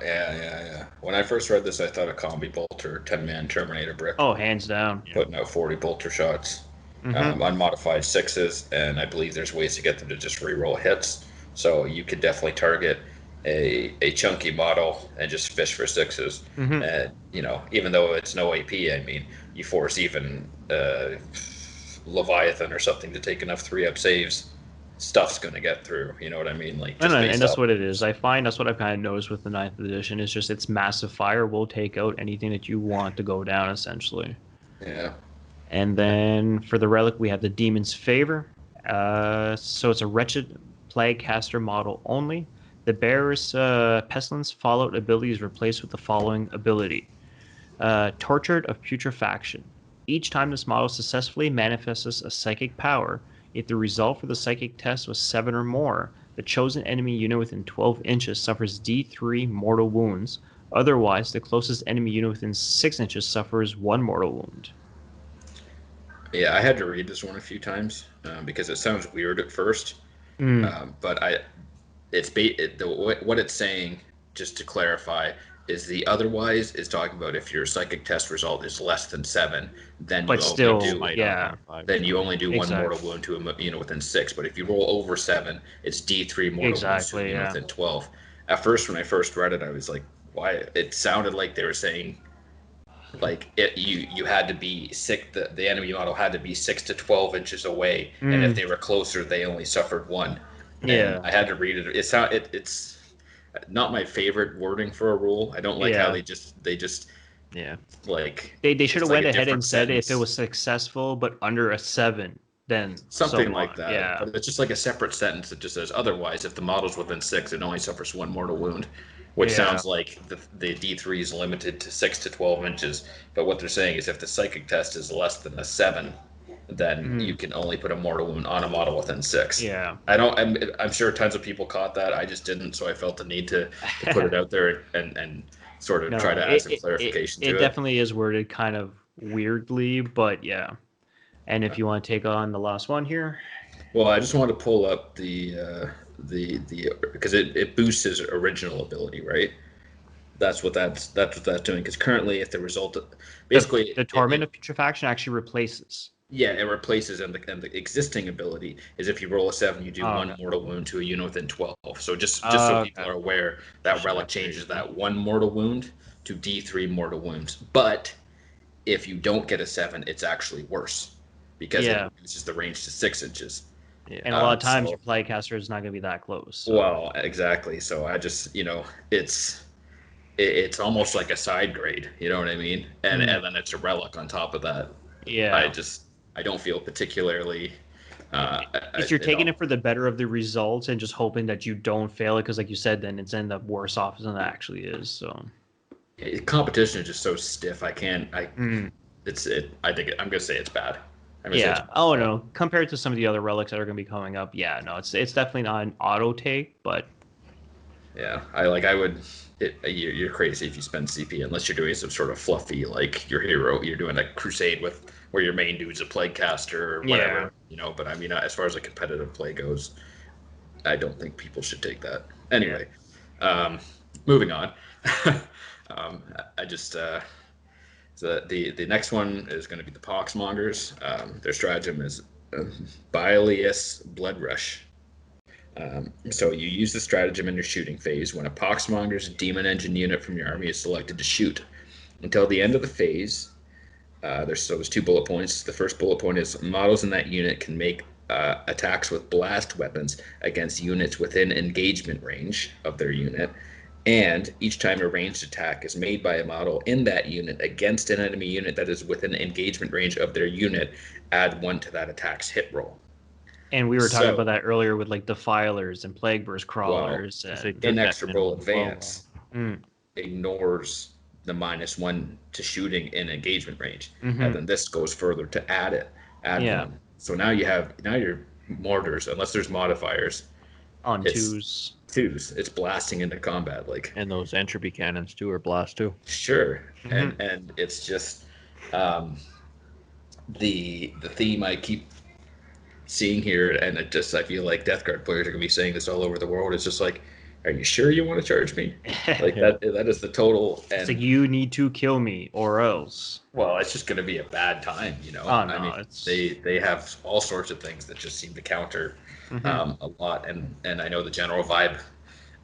yeah. When I first read this, I thought a combi bolter, 10-man Terminator brick. Oh, hands down. Putting out 40 bolter shots, unmodified 6s, and I believe there's ways to get them to just reroll hits. So you could definitely target a chunky model and just fish for 6s. And even though it's no AP, I mean, you force even Leviathan or something to take enough 3-up saves. Stuff's going to get through. You know what I mean? Like, and that's what it is. I find that's what I've kind of noticed with the 9th edition. It's just its massive fire will take out anything that you want to go down, essentially. Yeah. And then for the relic, we have the Demon's Favor. So it's a wretched plague caster model only. The bearer's pestilence fallout ability is replaced with the following ability: Tortured of Putrefaction. Each time this model successfully manifests a psychic power, if the result for the psychic test was 7 or more, the chosen enemy unit within 12 inches suffers D3 mortal wounds. Otherwise, the closest enemy unit within 6 inches suffers 1 mortal wound. Yeah, I had to read this one a few times because it sounds weird at first. But what it's saying, just to clarify, is the otherwise is talking about if your psychic test result is less than 7, then you only do 1 mortal wound to a unit within 6. But if you roll over 7, it's D3 mortal wounds to a unit within 12. At first, when I first read it, I was like, why? It sounded like they were saying, like, you had to be sick. The enemy model had to be 6 to 12 inches away, and if they were closer, they only suffered 1. And I had to read it. It's not my favorite wording for a rule. I don't like how they just like they should have went ahead and said if it was successful but under a 7, then something like that. Yeah, but it's just like a separate sentence that just says otherwise if the model's within 6, it only suffers 1 mortal wound, which sounds like the D3 is limited to 6 to 12 inches. But what they're saying is if the psychic test is less than a 7, then you can only put a mortal wound on a model within 6. Yeah. I'm sure tons of people caught that. I just didn't, so I felt the need to put it out there and sort of try to add some clarification to it. It definitely is worded kind of weirdly, but yeah. And if you want to take on the last one here. Well, I just want to pull up the because it boosts his original ability, right? That's what that's doing. Because currently, if the result basically the Torment of Putrefaction actually replaces. Yeah, it replaces, and the existing ability is if you roll a 7, you do 1 mortal wound to a unit within 12. So just so people are aware, that relic changes that 1 mortal wound to D3 mortal wounds. But if you don't get a 7, it's actually worse because it reduces the range to 6 inches. Yeah. And a lot of times your Plaguecaster is not going to be that close. So. Well, exactly. So I just, it's almost like a side grade, you know what I mean? And then it's a relic on top of that. Yeah. I don't feel particularly. If you're taking it for the better of the results and just hoping that you don't fail it, because like you said, then it's end up worse off than it actually is. So competition is just so stiff. I can't. I think I'm gonna say it's bad. No. Compared to some of the other relics that are gonna be coming up, it's definitely not an auto take, but yeah, you're crazy if you spend CP unless you're doing some sort of fluffy, like your hero. You're doing a crusade where your main dude's a plague caster or whatever, But I mean, as far as a competitive play goes, I don't think people should take that. Anyway, moving on. So the next one is going to be the Poxmongers. Their stratagem is Bilious Blood Rush. So you use the stratagem in your shooting phase when a Poxmonger's Demon Engine unit from your army is selected to shoot. Until the end of the phase, there's 2 bullet points. The first bullet point is models in that unit can make attacks with blast weapons against units within engagement range of their unit. And each time a ranged attack is made by a model in that unit against an enemy unit that is within engagement range of their unit, add 1 to that attack's hit roll. And we were talking about that earlier with like Defilers and Plague Burst Crawlers. Inexorable Advance ignores the -1 to shooting in engagement range. And then this goes further to add 1. So now your mortars, unless there's modifiers, on twos, it's blasting into combat, like. And those entropy cannons too are blast too. Sure. And it's just the theme I keep seeing here, and I feel like Death Guard players are gonna be saying this all over the world. It's just like, are you sure you want to charge me? Like that is the total. And it's like, you need to kill me or else. Well, it's just going to be a bad time, you know. Oh, no, I mean, they have all sorts of things that just seem to counter a lot, and I know the general vibe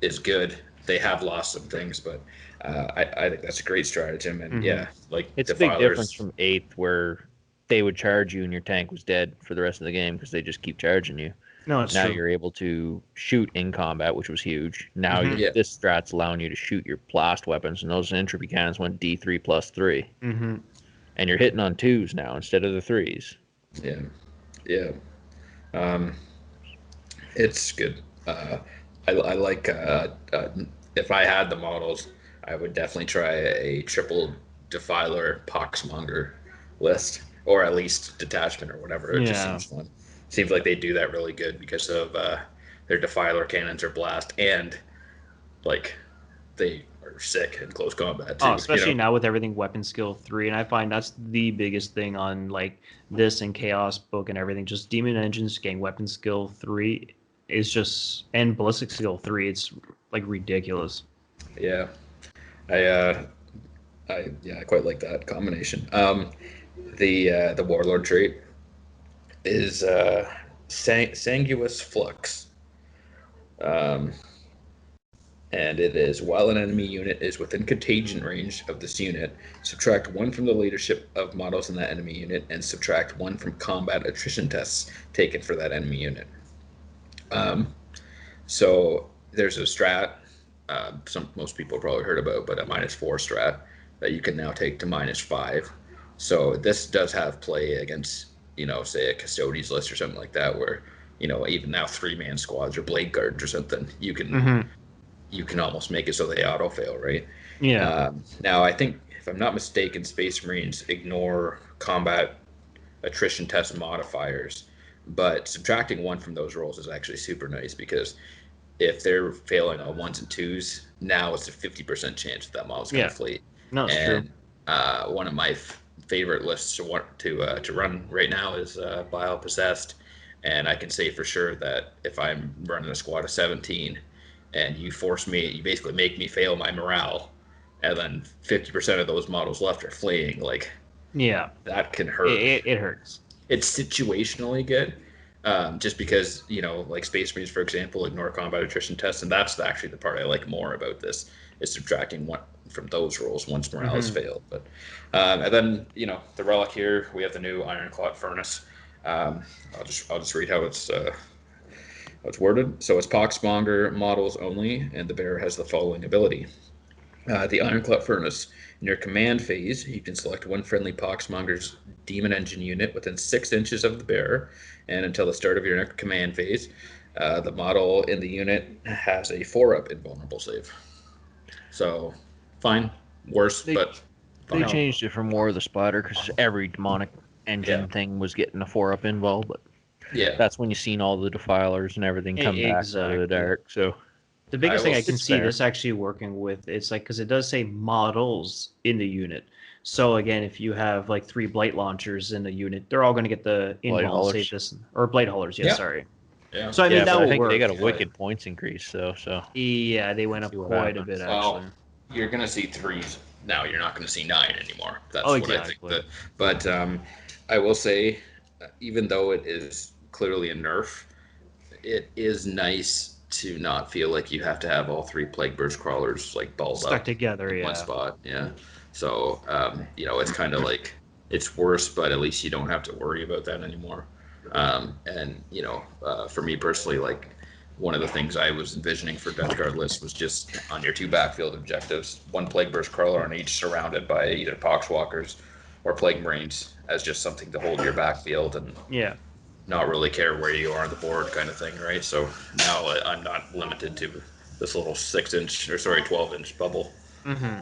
is good. They have lost some things, but I think that's a great stratagem, and like it's a big difference from 8th, where they would charge you and your tank was dead for the rest of the game because they just keep charging you. No, it's now true. You're able to shoot in combat, which was huge. Now this strat's allowing you to shoot your blast weapons, and those entropy cannons went D3 plus 3. And you're hitting on 2s now instead of the 3s. Yeah. It's good. I like. If I had the models, I would definitely try a triple Defiler Poxmonger list, or at least detachment or whatever. It just seems fun. Seems like they do that really good because of their Defiler cannons are blast, and like they are sick in close combat too. Especially now with everything weapon skill 3, and I find that's the biggest thing on like this and Chaos Book and everything. Just Demon Engines getting weapon skill 3 is just, and ballistic skill 3. It's like ridiculous. Yeah, I quite like that combination. The Warlord trait is Sanguous Flux. And it is, while an enemy unit is within contagion range of this unit, subtract 1 from the leadership of models in that enemy unit, and subtract 1 from combat attrition tests taken for that enemy unit. So there's a strat, most people probably heard about, but a -4 strat that you can now take to -5. So this does have play against, say a Custodies list or something like that, where, even now 3-man squads or Blade Guards or something, you can almost make it so they auto fail, right? Yeah. Now I think, if I'm not mistaken, Space Marines ignore combat attrition test modifiers, but subtracting 1 from those rolls is actually super nice, because if they're failing on 1s and 2s, now it's a 50% chance that model's going to fleet. No, it's true. One of my favorite lists to run right now is Bile Possessed, and I can say for sure that if I'm running a squad of 17 and you basically make me fail my morale, and then 50% of those models left are fleeing, like, that can hurt. It hurts. It's situationally good, just because, like Space Marines, for example, ignore combat attrition tests, and that's actually the part I like more about this, is subtracting 1 from those rolls once morale has failed. But and then, the relic here, we have the new Ironclad Furnace. I'll just read how it's worded. So it's Poxmonger models only, and the bearer has the following ability. The Ironclad Furnace. In your command phase, you can select 1 friendly Poxmonger's Demon Engine unit within 6 inches of the bearer, and until the start of your next command phase, the model in the unit has a 4-up invulnerable save. So, fine. Worse, but fine. They changed it from War of the Spider because every demonic engine thing was getting a 4-up invul, but that's when you seen all the Defilers and everything come back out of the dark. So the biggest thing I can see this actually working with, it's like, because it does say models in the unit. So again, if you have like 3 Blight Launchers in the unit, they're all going to get the invul save this, or Blight Haulers. Sorry. Yeah. So I mean, that I will think work. they got a wicked points increase, so. Yeah, they went up quite a bit, actually. Well, you're going to see 3s now. You're not going to see 9 anymore. That's exactly. what I think. But I will say, even though it is clearly a nerf, it is nice to not feel like you have to have all 3 Plague Burst Crawlers like balled stuck up together in one spot. Yeah. So, it's kind of like, it's worse, but at least you don't have to worry about that anymore. And for me personally, like one of the things I was envisioning for Dutch Guard list was just on your 2 backfield objectives, 1 Plague Burst Crawler on each, surrounded by either Poxwalkers or Plague Marines, as just something to hold your backfield and not really care where you are on the board, kind of thing, right? So now I'm not limited to this little 12-inch bubble. Mm-hmm.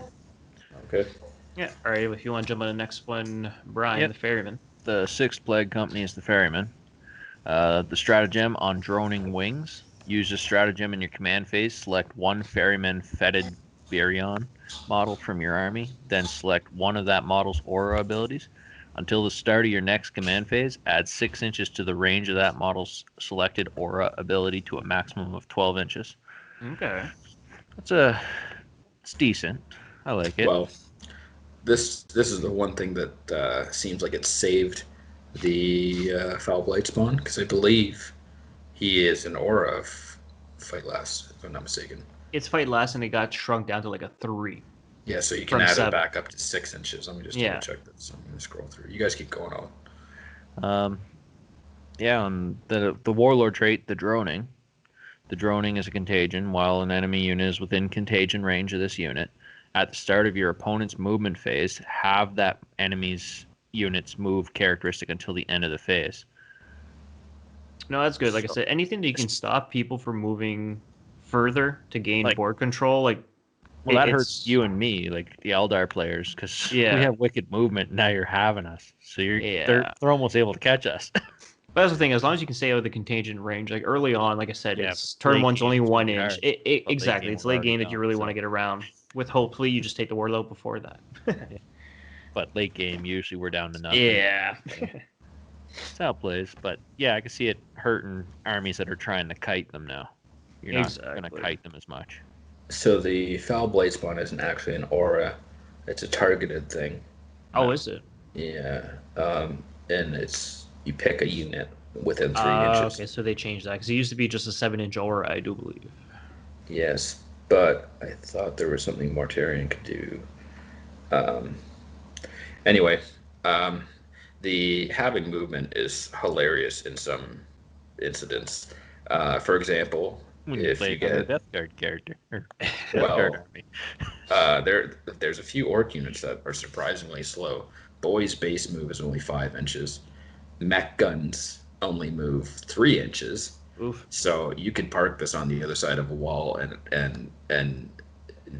Okay. Yeah. All right. If you want to jump on the next one, Brian, the Ferryman. The 6th Plague Company is the Ferryman. The stratagem on droning wings. Use a stratagem in your command phase. Select 1 Ferryman Fetid Virion model from your army. Then select one of that model's aura abilities. Until the start of your next command phase, add 6 inches to the range of that model's selected aura ability to a maximum of 12 inches. Okay. It's decent. I like it. Well, this is the one thing that seems like it saved the Foul Blight spawn, because I believe he is an aura of Fight Last, if I'm not mistaken. It's Fight Last, and it got shrunk down to like a 3. Yeah, so you can add it back up to 6 inches. Let me just double check this. I'm going to scroll through. You guys keep going on. On the Warlord trait, the droning. The droning is a contagion. While an enemy unit is within contagion range of this unit, at the start of your opponent's movement phase, have that enemy's unit's move characteristic until the end of the phase. No, that's good. Like I said, anything that you can stop people from moving further to gain board control, well, that hurts you and me, like the Eldar players, because we have wicked movement. Now you're having us, so they're almost able to catch us. But that's the thing. As long as you can stay out of the contagion range, like early on, like I said, it's turn 1's only 1 inch. Exactly, it's late game that you really want to get around. With hopefully you just take the warload before that. But late game, usually we're down to nothing. Yeah. That's how it plays. But yeah, I can see it hurting armies that are trying to kite them now. You're not going to kite them as much. So the Foul Blade spawn isn't actually an aura. It's a targeted thing. Oh, is it? Yeah. And it's, you pick a unit within 3 inches. Okay, so they changed that, because it used to be just a 7-inch aura, I do believe. Yes, but I thought there was something Mortarion could do. Anyway, the having movement is hilarious in some incidents. For example, if you get a Death Guard character, there's a few orc units that are surprisingly slow. Boy's base move is only 5 inches. Mech guns only move 3 inches. Oof. So you could park this on the other side of a wall, and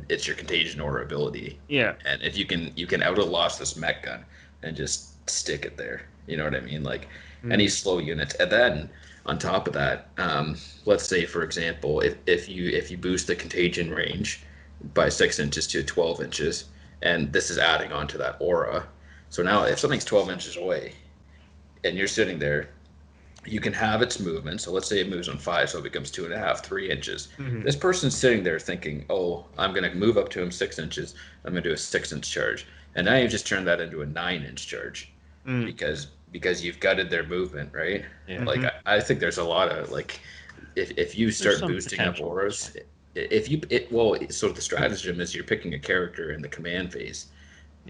it's your contagion aura ability. Yeah. And if you can out-loss this mech gun and just stick it there. You know what I mean? Like any slow units. And then on top of that, let's say for example, if you boost the contagion range by 6 inches to 12 inches, and this is adding on to that aura. So now if something's 12 inches away and you're sitting there, you can have its movement. So let's say it moves on 5, so it becomes 2.5, 3 inches. Mm-hmm. This person's sitting there thinking, oh, I'm going to move up to him 6 inches. I'm going to do a 6-inch charge. And now you've just turned that into a 9-inch charge because you've gutted their movement, right? Yeah. Like, I think there's a lot of, like, if you start boosting up auras, so the stratagem is you're picking a character in the command phase,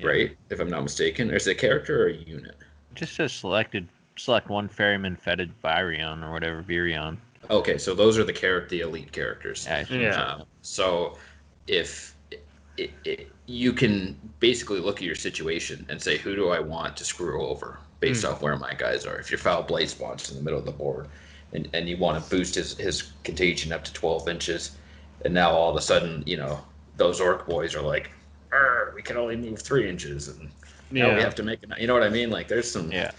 right? If I'm not mistaken. Or is it a character or a unit? It just says select 1 Ferryman Fetid Virion or whatever, Virion. Okay, so those are the elite characters. So if you can basically look at your situation and say, who do I want to screw over based off where my guys are? If your Foul Blade spawns in the middle of the board and you want to boost his contagion up to 12 inches, and now all of a sudden, those orc boys are like, we can only move 3 inches, and now we have to make it. You know what I mean? Like, there's some... Yeah.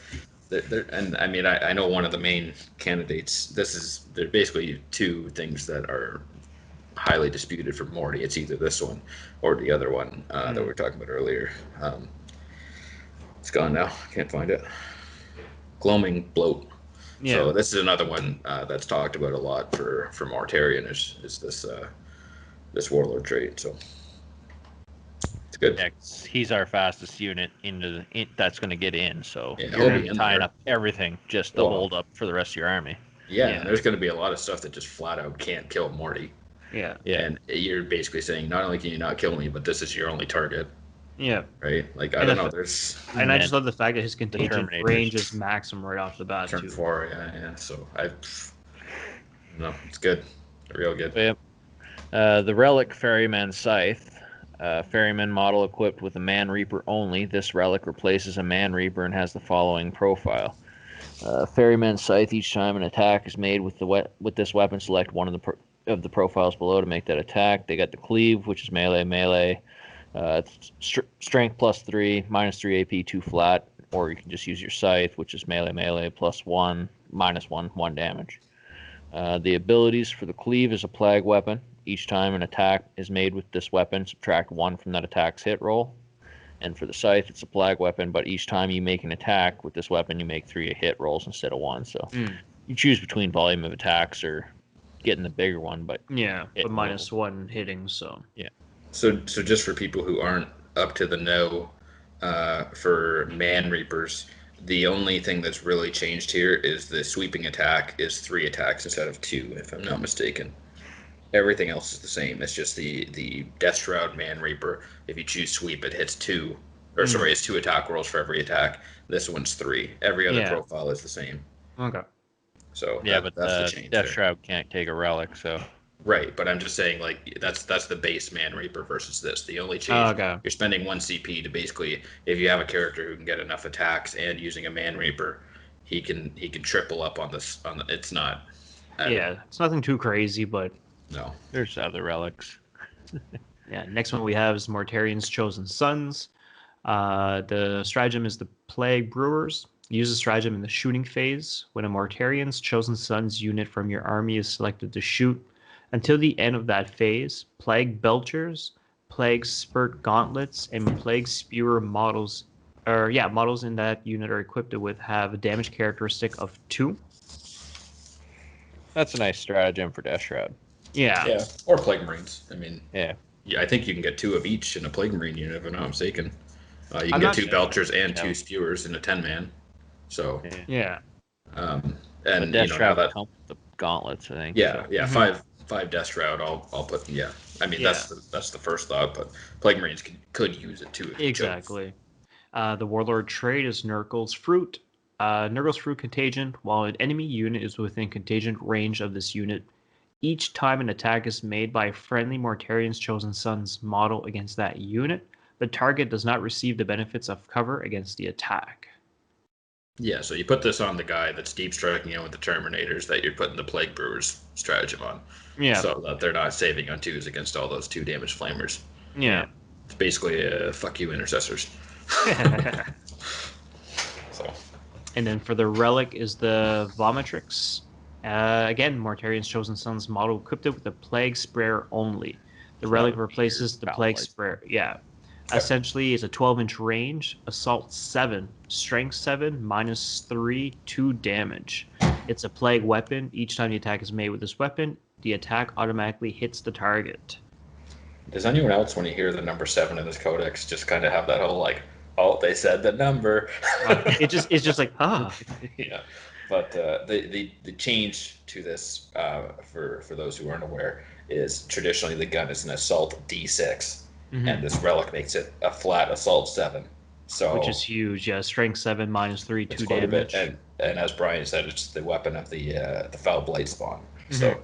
And I mean, I know one of the main candidates, there are basically 2 things that are highly disputed for Morty. It's either this one or the other one that we were talking about earlier. It's gone now. Can't find it. Gloaming Bloat. Yeah. So this is another one that's talked about a lot for Mortarion is this Warlord trait. So it's good. Yeah, he's our fastest unit that's going to get in. So you're going to be tying up everything just to hold up for the rest of your army. Yeah, and there's going to be a lot of stuff that just flat out can't kill Morty. Yeah. And you're basically saying, not only can you not kill me, but this is your only target. Yeah. Right? Like, I don't know. There's... And I just love the fact that his contagion range is maximum right off the bat, Turn too. 4, yeah. So, no, it's good. Real good. Yep. The Relic Ferryman Scythe. Ferryman model equipped with a Man Reaper only. This relic replaces a Man Reaper and has the following profile. Ferryman Scythe. Each time an attack is made with this weapon, select one of the profiles below to make that attack. They got the Cleave, which is melee. Strength +3, -3 AP, 2 flat. Or you can just use your Scythe, which is melee, +1, -1, 1 damage. The abilities for the Cleave is a Plague weapon. Each time an attack is made with this weapon, subtract 1 from that attack's hit roll. And for the Scythe, it's a Plague weapon, but each time you make an attack with this weapon, you make 3 hit rolls instead of 1. So you choose between volume of attacks or getting the bigger one, but but -1 hitting. So So just for people who aren't up to the know, for Man Reapers, the only thing that's really changed here is the sweeping attack is 3 attacks instead of 2, if I'm not mistaken. Everything else is the same. It's just the Death Shroud Man Reaper. If you choose sweep, it hits 2. Or sorry, it's 2 attack rolls for every attack. This one's 3. Every other profile is the same. Okay. So but that's the change. Death Shroud can't take a relic, so. Right, but I'm just saying, like, that's the base Man Reaper versus this. The only change, you're spending 1 CP to basically, if you have a character who can get enough attacks and using a Man Reaper, he can triple up on this. It's not. It's nothing too crazy, but no, there's other relics. Next one we have is Mortarian's Chosen Sons. The stratagem is the Plague Brewers. Use the stratagem in the shooting phase. When a Mortarian's Chosen Sons unit from your army is selected to shoot, until the end of that phase, Plague Belchers, Plague Spurt Gauntlets, and Plague Spewer models in that unit are equipped with have a damage characteristic of 2. That's a nice stratagem for Death Shroud. Yeah. Or Plague Marines. I mean, yeah, I think you can get 2 of each in a Plague Marine unit, if I'm not mistaken. You can get 2 Belchers and 2 Spewers in a 10-man. So and Death Shroud comes with the gauntlets, I think. Yeah. 5 Death Shroud. I'll put. Yeah, I mean that's the first thought, but Plague Marines could use it too. Exactly. The Warlord trait is Nurgle's Fruit. Nurgle's Fruit Contagion. While an enemy unit is within contagion range of this unit, each time an attack is made by a friendly Mortarian's Chosen Sons model against that unit, the target does not receive the benefits of cover against the attack. Yeah, so you put this on the guy that's deep striking in with the Terminators that you're putting the Plague Brewers stratagem on. Yeah. So that they're not saving on 2s against all those 2 damage flamers. Yeah. It's basically fuck you intercessors. So. And then for the relic is the Vomitrix. Again, Mortarian's Chosen Sons model equipped with the Plague Sprayer only. The relic replaces the Plague Sprayer. Yeah. Essentially, it's a 12-inch range, assault 7, strength 7, -3, 2 damage. It's a plague weapon. Each time the attack is made with this weapon, the attack automatically hits the target. Does anyone else, when you hear the number 7 in this codex, just kind of have that whole like, oh, they said the number? It's just like, Yeah. But the change to this, for those who aren't aware, is traditionally the gun is an assault D6. And this relic makes it a flat assault 7, so which is huge. Yeah, strength 7, -3, 2 damage. And as Brian said, it's the weapon of the Foul Blight spawn. So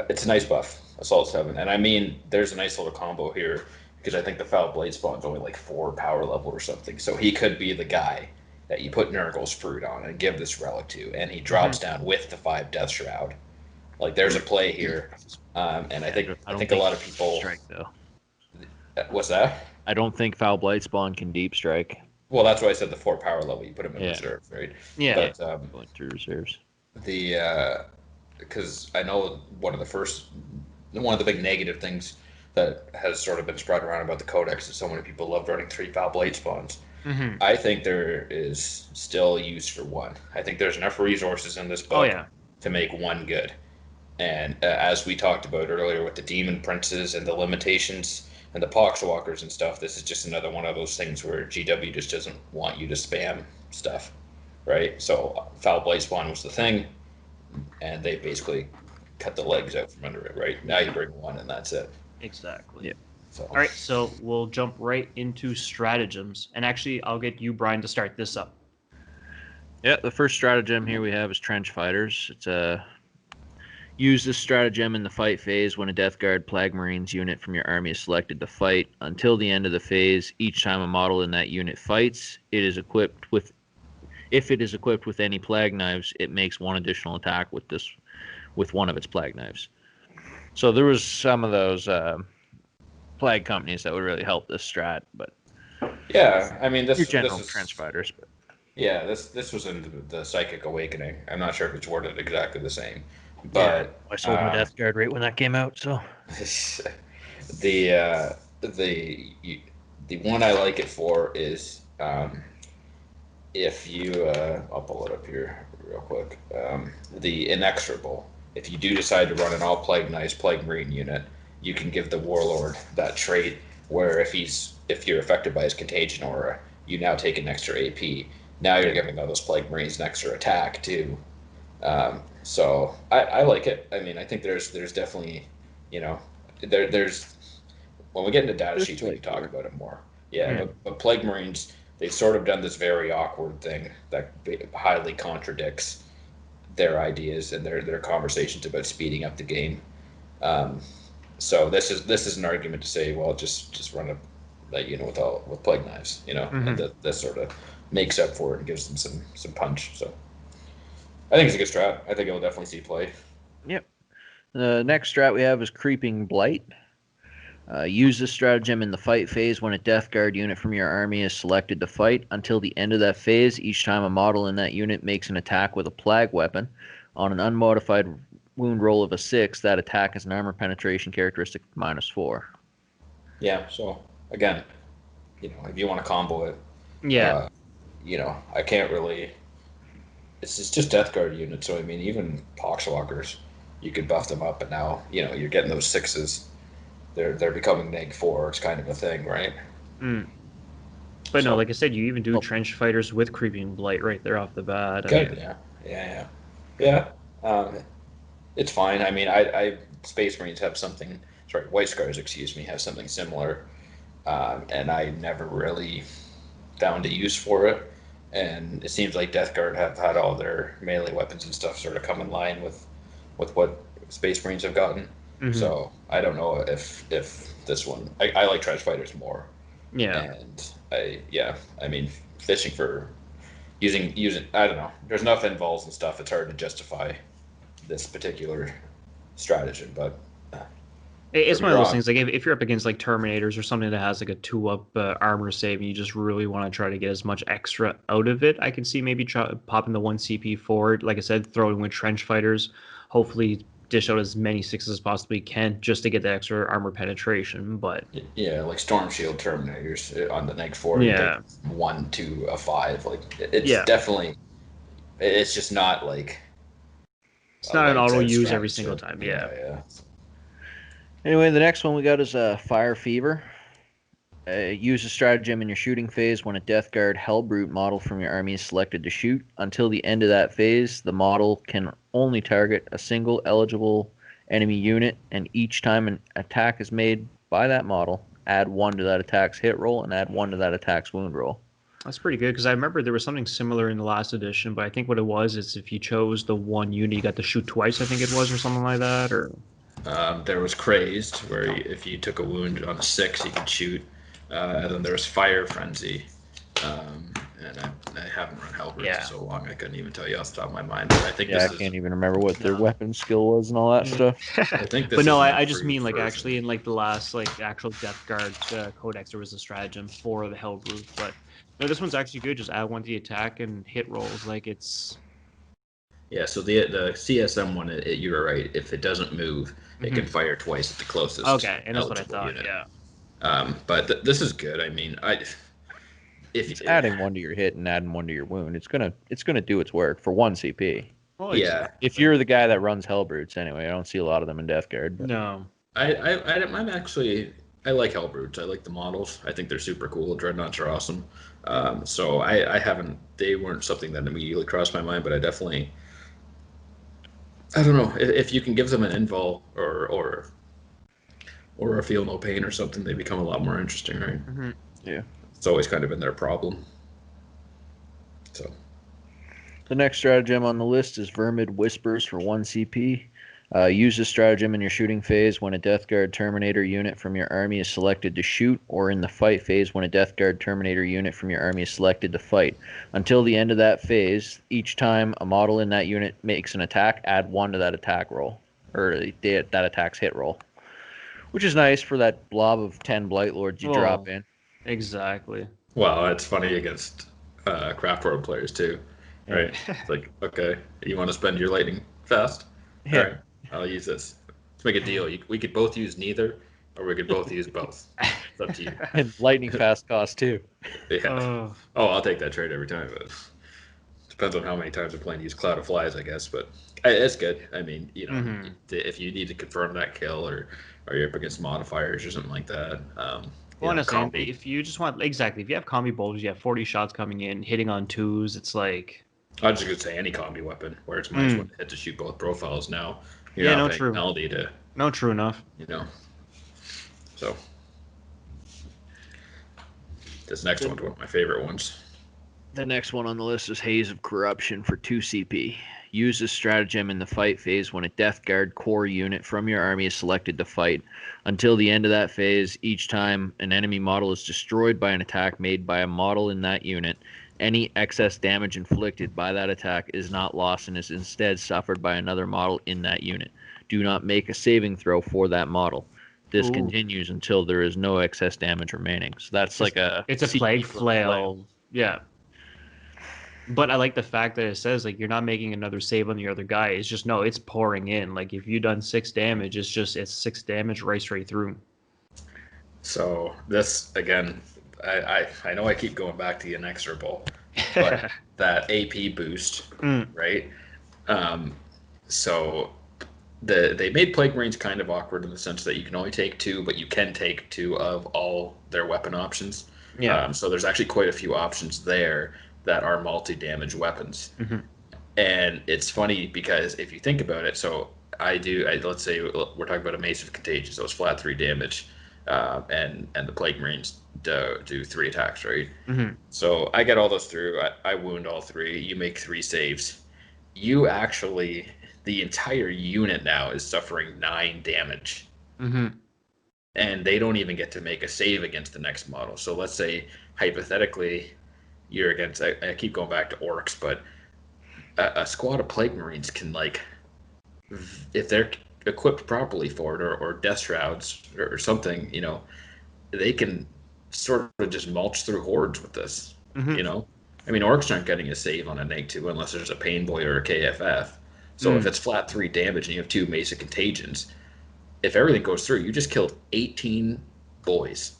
it's a nice buff, assault 7. And I mean, there's a nice little combo here because I think the Foul Blade spawn's only like 4 power level or something. So he could be the guy that you put Nurgle's Fruit on and give this relic to, and he drops down with the 5 Death Shroud. Like there's a play here, and I think a lot of people. Strike though. What's that? I don't think Foul Blight spawn can deep strike. Well, that's why I said the 4 power level. You put him in reserve, right? Yeah. But, going through reserves. Because I know one of the big negative things that has sort of been spread around about the Codex is so many people love running 3 Foul Blade spawns. I think there is still use for 1. I think there's enough resources in this book to make 1 good. And as we talked about earlier with the Demon Princes and the limitations and the Poxwalkers and stuff, this is just another one of those things where GW just doesn't want you to spam stuff, right? So Foul Blade spawn was the thing, and they basically cut the legs out from under it, right? Now you bring 1 and that's it. Exactly. Yeah. So. All right, so we'll jump right into stratagems, and actually, I'll get you, Brian, to start this up. Yeah, the first stratagem here we have is trench fighters. It's a use this stratagem in the fight phase when a Death Guard Plague Marines unit from your army is selected to fight. Until the end of the phase, each time a model in that unit fights, it is equipped with. If it is equipped with any plague knives, it makes one additional attack with one of its plague knives. So there was some of those plague companies that would really help this strat, but yeah, I mean your this general is trench fighters. But yeah, this was in the Psychic Awakening. I'm not sure if it's worded exactly the same, yeah, but I sold my Death Guard right when that came out. So the the one I like it for is if you I'll pull it up here real quick. The Inexorable. If you do decide to run an all Plague Knights Plague Marine unit, you can give the Warlord that trait where if you're affected by his Contagion aura, you now take an extra AP. Now you're giving all those Plague Marines an extra attack too. So I like it. I mean, I think there's definitely, you know, there's when we get into data sheets, we can talk about it more. Yeah, but Plague Marines, they've sort of done this very awkward thing that highly contradicts their ideas and their conversations about speeding up the game. So this is an argument to say, well, just run that unit with plague knives, and that sort of makes up for it and gives them some punch. So I think it's a good strat. I think it'll definitely see play. Yep. The next strat we have is Creeping Blight. Use this stratagem in the fight phase when a Death Guard unit from your army is selected to fight. Until the end of that phase, each time a model in that unit makes an attack with a plague weapon, on an unmodified wound roll of a 6, that attack has an armor penetration characteristic -4. Yeah, so again, if you want to combo it, Yeah. I can't really. It's just Death Guard units, so I mean, even Poxwalkers, you could buff them up, and now you're getting those 6s. They're becoming -4. It's kind of a thing, right? But no, like I said, you even do trench fighters with Creeping Blight right there off the bat. Good, yeah. It's fine. I mean, I Space Marines have something. Sorry, White Scars, excuse me, have something similar, and I never really found a use for it. And it seems like Death Guard have had all their melee weapons and stuff sort of come in line with what Space Marines have gotten. So I don't know if this one. I like trench fighters more. Yeah. And I mean, fishing for using I don't know. There's enough involves and stuff. It's hard to justify this particular stratagem, but it's one of those things. Like if you're up against like Terminators or something that has like a 2-up armor save, and you just really want to try to get as much extra out of it, I can see maybe popping the 1 CP forward. Like I said, throwing with trench fighters, hopefully dish out as many 6s as possibly can just to get the extra armor penetration. But yeah, like Storm Shield Terminators on the -4, you take 1 to a 5. Like it's definitely, it's just not like it's not an auto use every single time. Yeah. Anyway, the next one we got is Fire Fever. Use a stratagem in your shooting phase when a Death Guard Hellbrute model from your army is selected to shoot. Until the end of that phase, the model can only target a single eligible enemy unit, and each time an attack is made by that model, add 1 to that attack's hit roll and add 1 to that attack's wound roll. That's pretty good, because I remember there was something similar in the last edition, but I think what it was is if you chose the one unit, you got to shoot twice, I think it was, or something like that, or... There was Crazed, where if you took a wound on a 6, you could shoot. And then there was Fire Frenzy. And I haven't run Hellbrute for so long, I couldn't even tell you off the top of my mind. But I think I can't even remember what their weapon skill was and all that stuff. I think this but no, I just mean like actually in like the last like actual Death Guard Codex, there was a stratagem for the Hellbrute. But no, this one's actually good. Just add 1 to the attack and hit rolls. Like it's... Yeah, so the CSM one, you were right. If it doesn't move, it can fire twice at the closest. Okay, and that's what I thought. Unit. Yeah. But this is good. I mean, if adding 1 to your hit and adding 1 to your wound, it's gonna do its work for 1 CP. Well, yeah. If you're the guy that runs Hellbrutes, anyway, I don't see a lot of them in Death Guard. But. No. I'm actually, I like Hellbrutes. I like the models. I think they're super cool. Dreadnoughts are awesome. So I haven't. They weren't something that immediately crossed my mind, but I definitely. I don't know if you can give them an invul or or a Feel No Pain or something, they become a lot more interesting, right? Mm-hmm. Yeah. It's always kind of been their problem. So The next stratagem on the list is Vermid Whispers for 1 CP. Use this stratagem in your shooting phase when a Death Guard Terminator unit from your army is selected to shoot, or in the fight phase when a Death Guard Terminator unit from your army is selected to fight. Until the end of that phase, each time a model in that unit makes an attack, add 1 to that attack roll, or that attack's hit roll. Which is nice for that blob of 10 Blight Lords you drop in. Exactly. well, it's funny against craft world players too, right? It's like, okay, you want to spend your lightning fast? All right, I'll use this. Let's make a deal. We could both use neither, or we could both use both. It's up to you. And lightning fast cost too. Yeah. Oh, I'll take that trade every time, but depends on how many times we're playing to use Cloud of Flies, I guess. But it's good. I mean, if you need to confirm that kill, or you're up against modifiers or something like that. Honestly, if you just want if you have combi bolters, you have 40 shots coming in, hitting on 2s. It's like I was just gonna say any combi weapon where it's minus 1 to hit to shoot both profiles. Now you're not paying true. penalty to. No, true enough. So this next one's one of my favorite ones. The next one on the list is Haze of Corruption for 2 CP. Use this stratagem in the fight phase when a Death Guard core unit from your army is selected to fight. Until the end of that phase, each time an enemy model is destroyed by an attack made by a model in that unit, any excess damage inflicted by that attack is not lost and is instead suffered by another model in that unit. Do not make a saving throw for that model. This continues until there is no excess damage remaining. So that's it's a plague flail. Yeah. But I like the fact that it says like you're not making another save on the other guy. It's just it's pouring in. Like if you've done 6 damage, it's 6 damage right straight through. So this again, I know I keep going back to the inexorable, but that AP boost, right? So they made Plague Marines kind of awkward in the sense that you can only take 2, but you can take 2 of all their weapon options. Yeah. So there's actually quite a few options there that are multi-damage weapons. And it's funny because if you think about it, so let's say we're talking about a Mace of Contagion, so it's flat 3 damage, and the Plague Marines do 3 attacks, right? So I get all those through, I wound all 3, you make 3 saves. You actually, the entire unit now is suffering 9 damage. And they don't even get to make a save against the next model. So let's say, hypothetically, you're against, I keep going back to orcs, but a squad of Plague Marines can, like, if they're equipped properly for it, or Death Shrouds or something, they can sort of just mulch through hordes with this, I mean, orcs aren't getting a save on a neg 2 unless there's a Pain Boy or a KFF. So if it's flat 3 damage and you have 2 Mace of Contagions, if everything goes through, you just killed 18 boys.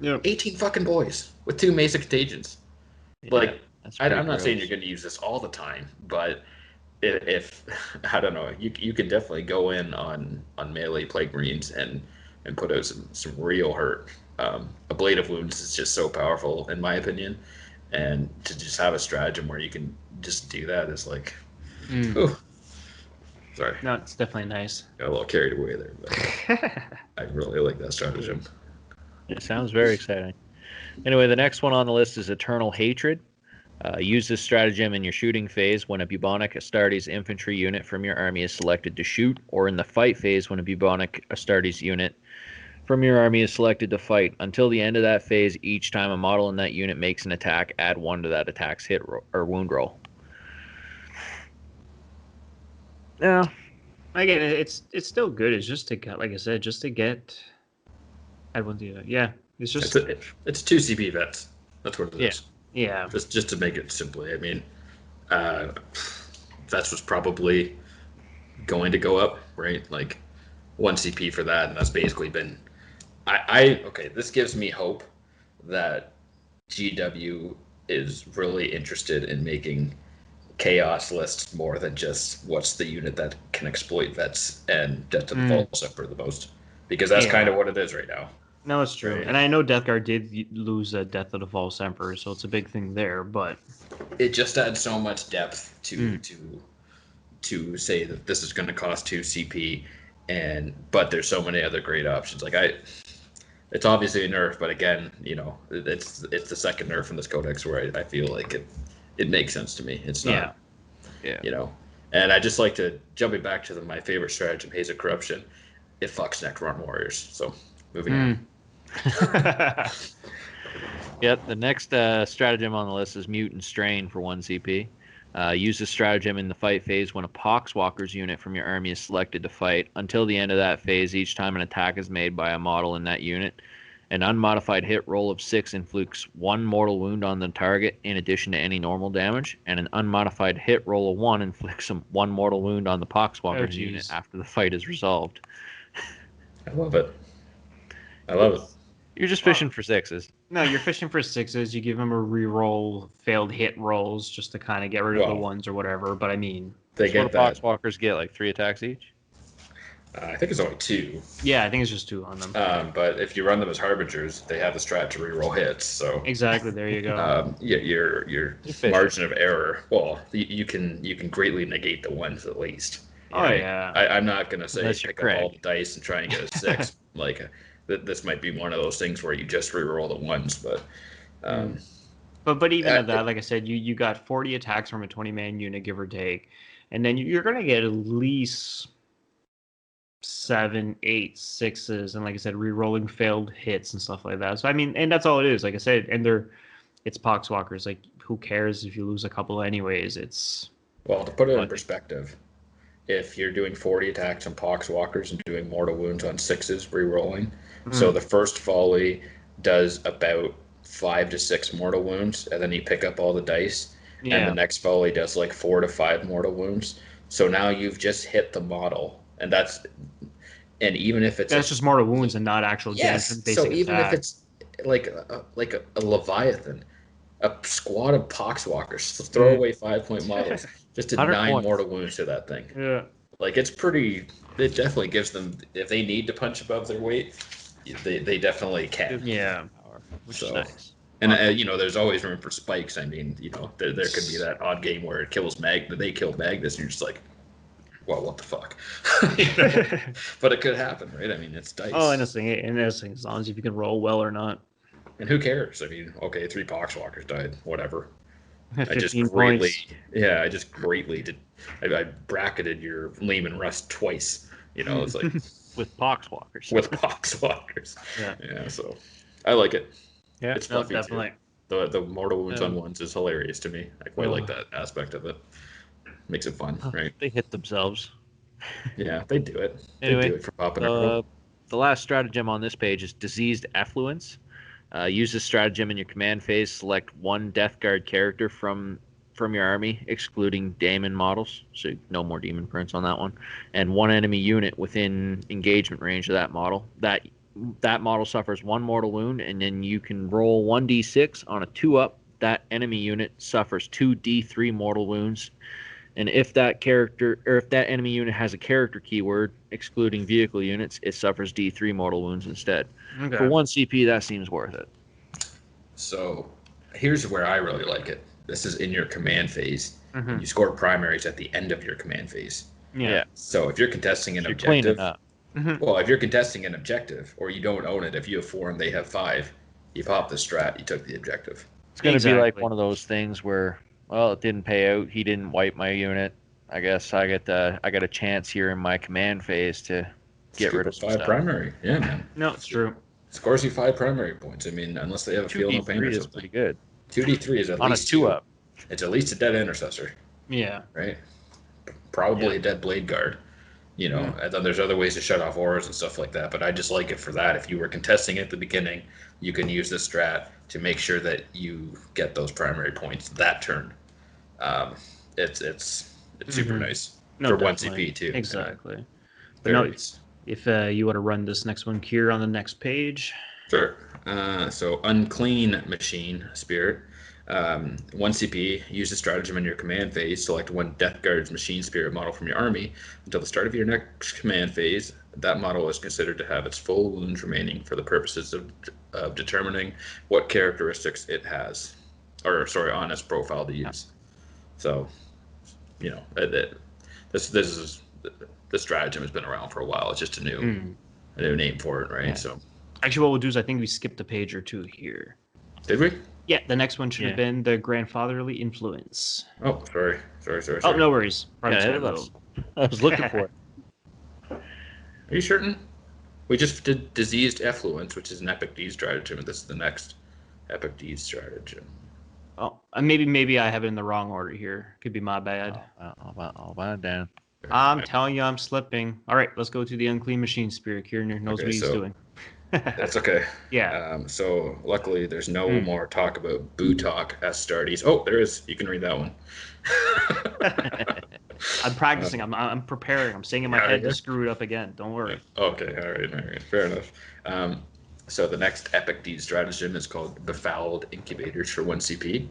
18 fucking boys with 2 Mace of Contagions. Like, I'm not saying you're going to use this all the time, but if I don't know, you can definitely go in on melee Plague Marines and put out some real hurt. A Blade of Wounds is just so powerful, in my opinion, and to just have a stratagem where you can just do that is like, ooh. Sorry. No, it's definitely nice. Got a little carried away there, but I really like that stratagem. It sounds very exciting. Anyway, the next one on the list is Eternal Hatred. Use this stratagem in your shooting phase when a bubonic Astartes infantry unit from your army is selected to shoot, or in the fight phase when a bubonic Astartes unit from your army is selected to fight. Until the end of that phase, each time a model in that unit makes an attack, add 1 to that attack's hit or wound roll. Yeah. Again, it's still good. It's just to get, like I said, just to get. I won't do that. Yeah, it's just it's 2 CP vets. That's what it is. Yeah. Just to make it simply. I mean, vets was probably going to go up, right? Like 1 CP for that, and that's basically been. Okay. This gives me hope that GW is really interested in making chaos lists more than just what's the unit that can exploit vets and Death to the Vault for the most, because that's kind of what it is right now. No, it's true. Right. And I know Death Guard did lose a Death of the False Emperor, so it's a big thing there, but it just adds so much depth to say that this is going to cost 2 CP But there's so many other great options. It's obviously a nerf, but again, it's the second nerf in this codex where I feel like it makes sense to me. It's not, And I just like to jumping back to my favorite stratagem, Haze of Corruption. It fucks Necron warriors. So moving on. Yep, the next stratagem on the list is Mutant Strain for 1 CP. Use this stratagem in the fight phase when a Poxwalker's unit from your army is selected to fight. Until the end of that phase, each time an attack is made by a model in that unit, an unmodified hit roll of 6 inflicts 1 mortal wound on the target in addition to any normal damage, and an unmodified hit roll of 1 inflicts 1 mortal wound on the Poxwalker's unit after the fight is resolved. I love it. You're just fishing for 6s. No, you're fishing for 6s. You give them a reroll, failed hit rolls, just to kind of get rid of the 1s or whatever. But I mean, they get that. Poxwalkers get like 3 attacks each. I think it's only 2. Yeah, I think it's just 2 on them. But if you run them as harbingers, they have the strat to reroll hits. So exactly, there you go. Your margin of error. Well, you can greatly negate the 1s at least. Yeah. I'm not gonna say pick up all the dice and try and get a 6. This might be one of those things where you just reroll the 1s, but. But even at that, like I said, you got 40 attacks from a 20-man unit, give or take, and then you're gonna get at least 7, 8 6s, and like I said, re-rolling failed hits and stuff like that. So I mean, and that's all it is. Like I said, and it's Poxwalkers. Like, who cares if you lose a couple anyways? It's to put it in perspective, if you're doing 40 attacks on Poxwalkers and doing mortal wounds on 6s, re-rolling, so the first volley does about 5 to 6 mortal wounds, and then you pick up all the dice, and the next volley does like 4 to 5 mortal wounds. So now you've just hit the model. And even if it's just mortal wounds and not actual damage from basic so even attack. if it's like a Leviathan, a squad of Poxwalkers, throw away 5-point models, just did 9 mortal wounds to that thing. Yeah, it's pretty. It definitely gives them, if they need to punch above their weight, they definitely can. Yeah, which is nice. And there's always room for spikes. I mean, there could be that odd game where it kills they kill Magnus, and you're just like, well, what the fuck? But it could happen, right? I mean, it's dice. Oh, and this thing, as long as if you can roll well or not. And who cares? I mean, okay, 3 Poxwalkers died, whatever. I just greatly did. I bracketed your Lehman Rust twice. It's like with Poxwalkers. Yeah. So I like it. Yeah, it's fluffy definitely. Too. The mortal wounds on 1s is hilarious to me. I quite like that aspect of it. Makes it fun, right? They hit themselves. Yeah, they do it. Anyway, they do it for popping up. The last stratagem on this page is Diseased Effluence. Use this stratagem in your command phase. Select 1 Death Guard character from your army, excluding Daemon models. So no more Demon Prince on that one. And 1 enemy unit within engagement range of that model. That model suffers 1 mortal wound, and then you can roll 1d6 on a 2-up. That enemy unit suffers 2 d3 mortal wounds. And if that enemy unit has a character keyword, excluding vehicle units, it suffers D3 mortal wounds instead. Okay. For 1 CP, that seems worth it. So here's where I really like it. This is in your command phase. Mm-hmm. You score primaries at the end of your command phase. Yeah. So if you're contesting an objective, well, if you're contesting an objective or you don't own it, if you have 4 and they have 5, you pop the strat, you took the objective. It's going to be like one of those things where, well, it didn't pay out. He didn't wipe my unit. I guess I got a chance here in my command phase to get rid of 5 primary. Yeah, man. No, it's true. Scores you 5 primary points. I mean, unless they have a feel no pain or something. 2D3 is pretty good. 2D3 is at on least a 2-up. It's at least a dead intercessor. Yeah. Right. Probably a dead blade guard. And then there's other ways to shut off auras and stuff like that. But I just like it for that. If you were contesting at the beginning, you can use this strat to make sure that you get those primary points that turn. It's super nice for definitely. 1 CP too. Exactly. But if you want to run this next one, Kier, on the next page. Sure. So Unclean Machine Spirit. 1 CP, use the stratagem in your command phase. Select 1 Death Guard's Machine Spirit model from your army. Until the start of your next command phase, that model is considered to have its full wounds remaining for the purposes of determining what characteristics it has. On its profile to use. So, this is the stratagem has been around for a while. It's just a new name for it, right? Yeah. So actually, what we'll do is I think we skipped a page or two here. Did we? Yeah, the next one should have been the grandfatherly influence. Oh, sorry. Oh, no worries. I was looking for it. Are you certain? We just did diseased effluence, which is an epic deed stratagem, and this is the next epic deed stratagem. Oh, maybe I have it in the wrong order here. Could be my bad. All bad, Dan. I'm telling you, I'm slipping. All right, let's go to the unclean machine spirit. Kieran knows what he's doing. That's okay. Yeah. So luckily, there's no more talk about Bootok Astartes. Oh, there is. You can read that one. I'm practicing. I'm preparing. I'm saying in my head to screw it up again. Don't worry. Okay. All right. Fair enough. So the next epic deed stratagem is called Befouled Incubators for 1 CP.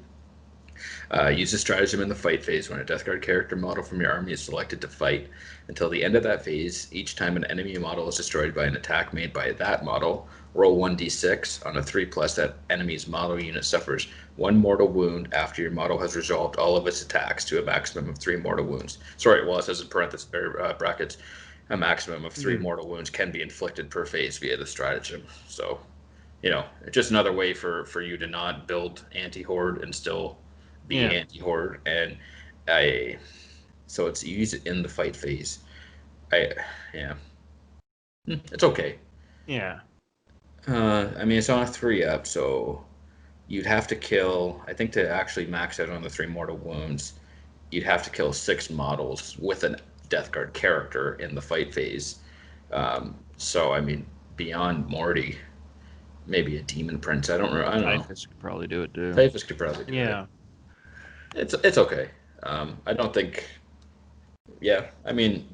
Use this stratagem in the fight phase when a Death Guard character model from your army is selected to fight. Until the end of that phase, each time an enemy model is destroyed by an attack made by that model, roll 1d6. On a 3+, that enemy's model unit suffers 1 mortal wound after your model has resolved all of its attacks to a maximum of 3 mortal wounds. Sorry, well, it says in parentheses or brackets, a maximum of 3 mortal wounds can be inflicted per phase via the stratagem. So, just another way for you to not build anti-horde and still be anti-horde. And so it's use it in the fight phase. It's okay. Yeah. It's on a 3-up, so you'd have to kill, I think to actually max out on the 3 mortal wounds, you'd have to kill 6 models with a Death Guard character in the fight phase. Beyond Morty, maybe a Demon Prince. I don't know. Typhus could probably do it too. Typhus could probably do it. Yeah. It's okay. I don't think. Yeah,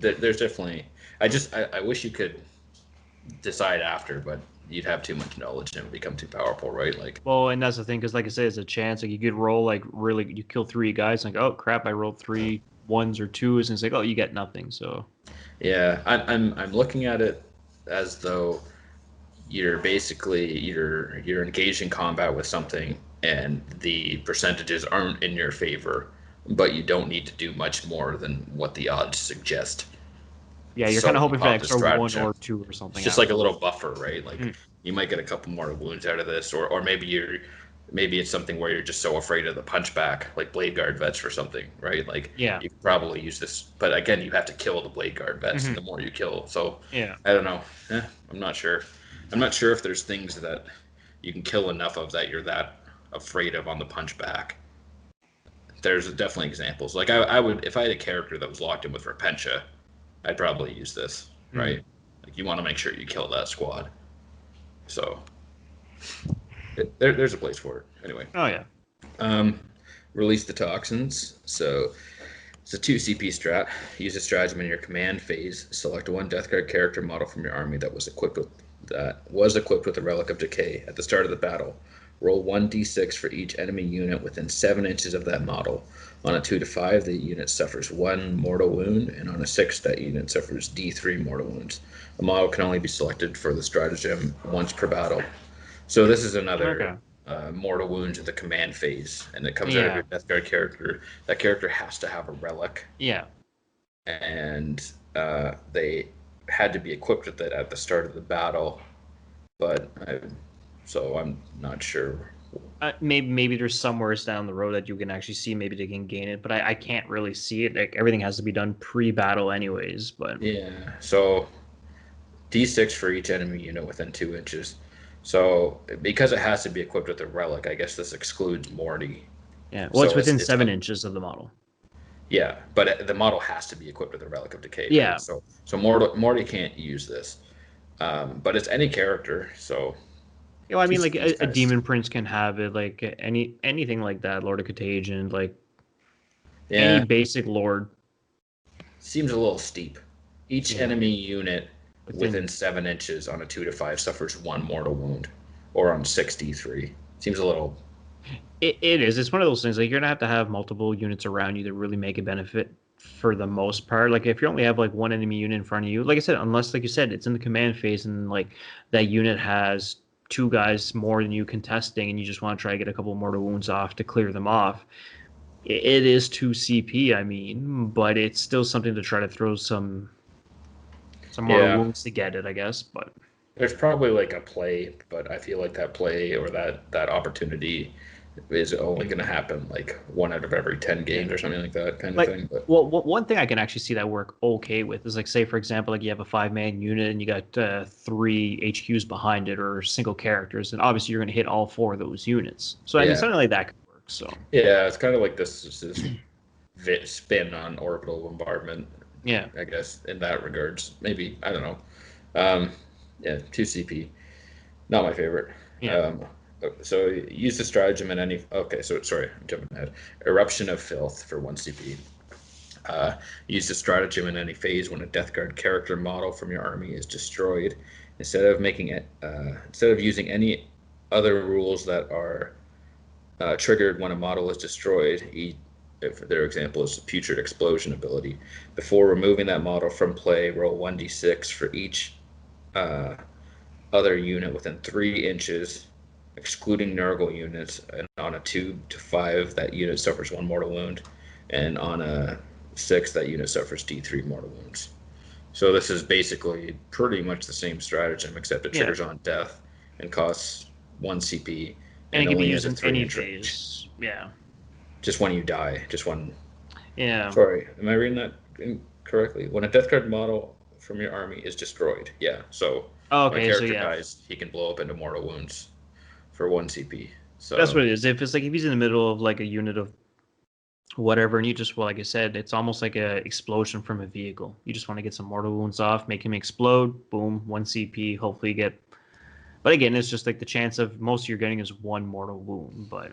there's definitely. I wish you could decide after, but you'd have too much knowledge and it would become too powerful, right? Like. Well, and that's the thing, because like I said, it's a chance. Like you could roll you kill 3 guys, like, oh crap, I rolled 3 1s or 2s, and it's like, oh, you get nothing. So. Yeah, I'm looking at it as though you're basically you're engaged in combat with something and the percentages aren't in your favor, but you don't need to do much more than what the odds suggest. Yeah, you're kind of hoping for extra 1 or 2 or something. It's just like a little buffer, right? Like you might get a couple more wounds out of this, or maybe it's something where you're just so afraid of the punchback, like Blade Guard vets or something, right? Like you could probably use this, but again, you have to kill the Blade Guard vets the more you kill. So I don't know. I'm not sure. I'm not sure if there's things that you can kill enough of that you're that afraid of on the punchback. There's definitely examples. Like I would, if I had a character that was locked in with Repentia, I'd probably use this, right? Like you want to make sure you kill that squad. So there's a place for it. Anyway. Oh yeah. Release the toxins. So it's a 2 CP strat. Use a stratagem in your command phase. Select 1 Death Guard character model from your army that was equipped with a Relic of Decay at the start of the battle. Roll 1d6 for each enemy unit within 7 inches of that model. On a 2 to 5, the unit suffers 1 mortal wound, and on a 6, that unit suffers d3 mortal wounds. A model can only be selected for the stratagem once per battle. So this is another mortal wounds in the command phase, and it comes out of your Death Guard character. That character has to have a relic. Yeah. And they had to be equipped with it at the start of the battle, so I'm not sure. Maybe there's somewhere down the road that you can actually see. Maybe they can gain it, but I can't really see it. Like everything has to be done pre-battle, anyways. But yeah, so D6 for each enemy unit within 2 inches. So because it has to be equipped with a relic, I guess this excludes Morty. Yeah, well, it's within 7 inches of the model. Yeah, but the model has to be equipped with a Relic of Decay. Yeah. Right? So Morty can't use this, but it's any character. So. Yeah, well, I mean, like a Demon Prince can have it, like anything like that. Lord of Contagion, like any basic Lord. Seems a little steep. Each enemy unit within 7 inches on a 2 to 5 suffers 1 mortal wound, or on 6d3. Seems a little. It is. It's one of those things. Like you're gonna have to have multiple units around you to really make a benefit for the most part. Like if you only have like 1 enemy unit in front of you, like I said, unless like you said, it's in the command phase and like that unit has 2 guys more than you contesting, and you just want to try to get a couple mortal wounds off to clear them off. It is 2 CP, I mean, but it's still something to try to throw some mortal wounds to get it, I guess. But there's probably like a play, but I feel like that play or that opportunity is only going to happen like 1 out of every 10 games or something like that kind of thing. But well, one thing I can actually see that work okay with is like, say for example, like you have a 5-man unit and you got 3 HQs behind it or single characters, and obviously you're going to hit all 4 of those units. So I mean, something like that could work. So yeah, it's kind of like this spin on orbital bombardment. Yeah, I guess in that regards, maybe I don't know. Yeah, 2 CP, not my favorite. Yeah. So use the stratagem in any. Okay, so sorry, I'm jumping ahead. Eruption of Filth for 1 CP. Use the stratagem in any phase when a Death Guard character model from your army is destroyed. Instead of using any other rules that are triggered when a model is destroyed, if their example is the Putrid Explosion ability, before removing that model from play, roll 1d6 for each other unit within 3 inches, excluding Nurgle units, and on a 2 to 5, that unit suffers 1 mortal wound, and on a 6, that unit suffers D3 mortal wounds. So this is basically pretty much the same stratagem, except it triggers on death and costs 1 CP, and it can be only used has a in 3 any inch range. phase. Yeah. Just when you die, just when. Yeah. Sorry, am I reading that incorrectly? When a Death Guard model from your army is destroyed, yeah. So when a character dies, he can blow up into mortal wounds for 1 CP. So that's what it is. If he's in the middle of like a unit of whatever, and you just, well, like I said, it's almost like a explosion from a vehicle. You just want to get some mortal wounds off, make him explode, boom, 1 CP, hopefully get. But again, it's just like the chance of most you're getting is 1 mortal wound. But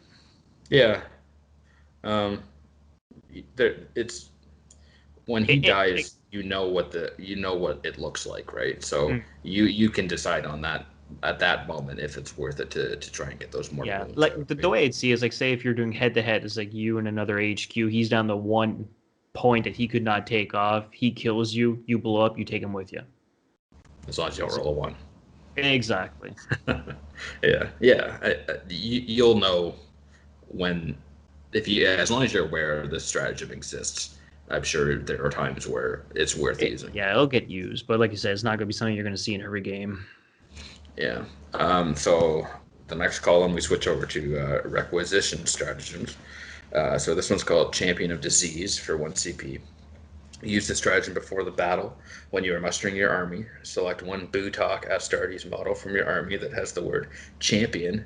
yeah, it's when he dies, you know what it looks like, right? So you can decide on that at that moment if it's worth it to try and get those mortal wounds. Like out, the way I'd see is like, say if you're doing head to head, it's like you and another HQ. He's down the 1 point that he could not take off. He kills you. You blow up. You take him with you. As long as you don't roll a 1. Exactly. yeah. You'll know when, as long as you're aware this stratagem exists. I'm sure there are times where it's worth using. Yeah, it'll get used, but like you said, it's not going to be something you're going to see in every game. Yeah. So the next column we switch over to requisition stratagems. So this one's called Champion of Disease for 1 CP. Use the stratagem before the battle when you are mustering your army. Select 1 Butok Astartes model from your army that has the word champion.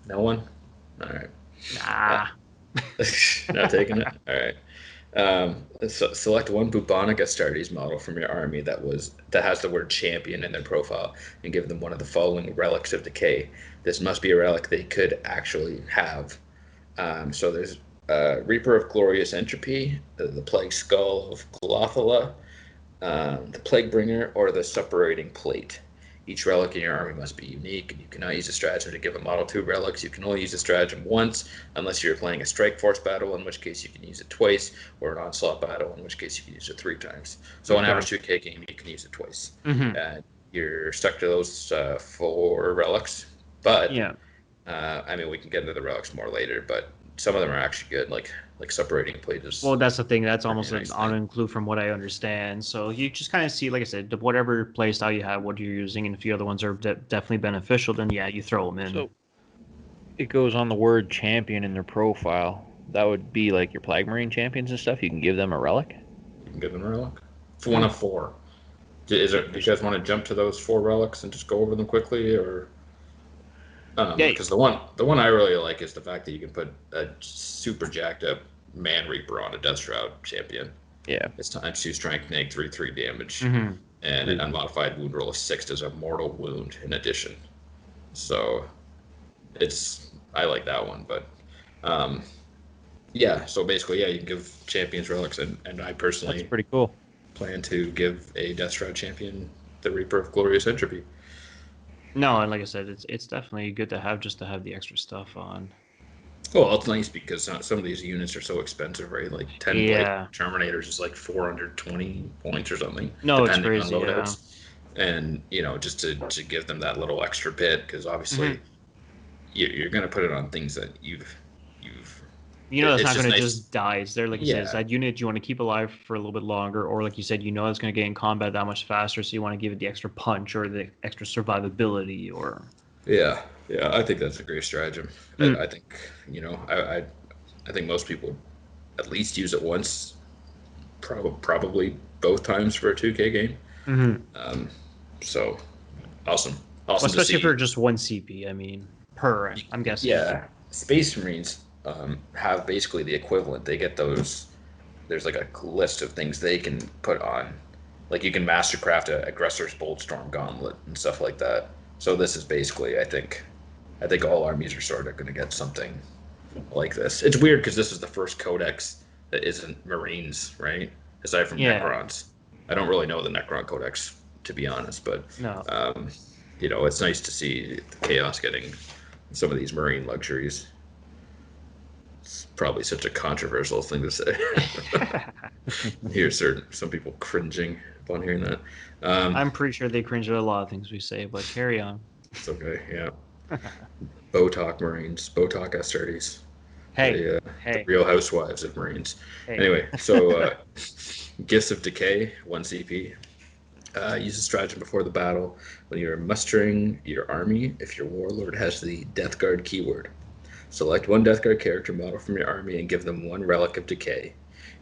No one? All right. Nah. Not taking it? All right. So select 1 bubonic Astartes model from your army that has the word champion in their profile, and give them one of the following relics of decay. This must be a relic they could actually have. So there's Reaper of Glorious Entropy, the Plague Skull of Glothala, the Plague Bringer, or the Suppurating Plate. Each relic in your army must be unique, and you cannot use a stratagem to give a model 2 relics. You can only use a stratagem once, unless you're playing a strike force battle, in which case you can use it twice, or an onslaught battle, in which case you can use it 3 times. So on average 2K game, you can use it twice. You're stuck to those 4 relics, but I mean, we can get into the relics more later, but some of them are actually good, like Suppurating Plate is. Well, that's the thing. That's almost an auto-include from what I understand. So you just kind of see, like I said, whatever playstyle you have, what you're using, and if the other ones are definitely beneficial, then yeah, you throw them in. So it goes on the word champion in their profile. That would be like your Plague Marine champions and stuff. You can give them a relic. You can give them a relic. It's 1 of 4. Do you guys want to jump to those 4 relics and just go over them quickly, or? Because the one I really like is the fact that you can put a super jacked up Man Reaper on a Death Shroud champion. Yeah. It's times 2 strength, neg 3/3 damage, and an unmodified wound roll of 6 does a mortal wound in addition. So I like that one, but yeah. So basically, yeah, you can give champions relics, and I personally that's pretty cool. Plan to give a Death Shroud champion the Reaper of Glorious Entropy. No, and like I said, it's definitely good to have the extra stuff on. Well, it's nice because some of these units are so expensive, right? Like 10 Blade Terminators is like 420 points or something. No, it's crazy. On loadouts. And just to give them that little extra bit, because obviously you're going to put it on things that you've That's it's not just going to nice. just die. It's there, like you said, it's that unit you want to keep alive for a little bit longer, or like you said, it's going to get in combat that much faster, so you want to give it the extra punch or the extra survivability, or. Yeah, yeah, I think that's a great stratagem. I think I think most people at least use it once, probably both times for a 2K game. Mm-hmm. So awesome, Well, awesome to especially see. for just one CP. I mean, I'm guessing. Yeah, Space Marines have basically the equivalent. They get those. There's like a list of things they can put on. Like you can mastercraft a aggressor's boltstorm gauntlet and stuff like that. So this is basically, I think all armies are sort of going to get something like this. It's weird because this is the first codex that isn't Marines, right? Aside from Yeah. Necrons. I don't really know the Necron codex, to be honest, but No. it's nice to see the Chaos getting some of these Marine luxuries. It's probably such a controversial thing to say. Hear some people cringing upon hearing that. I'm pretty sure they cringe at a lot of things we say, but carry on. It's okay, yeah. Botox Marines, Botox Astartes. Hey, the Real Housewives of Marines. Hey. Anyway, so Gifts of Decay, 1 CP. Use a stratagem before the battle when you're mustering your army if your warlord has the Death Guard keyword. Select one Death Guard character model from your army and give them one relic of decay.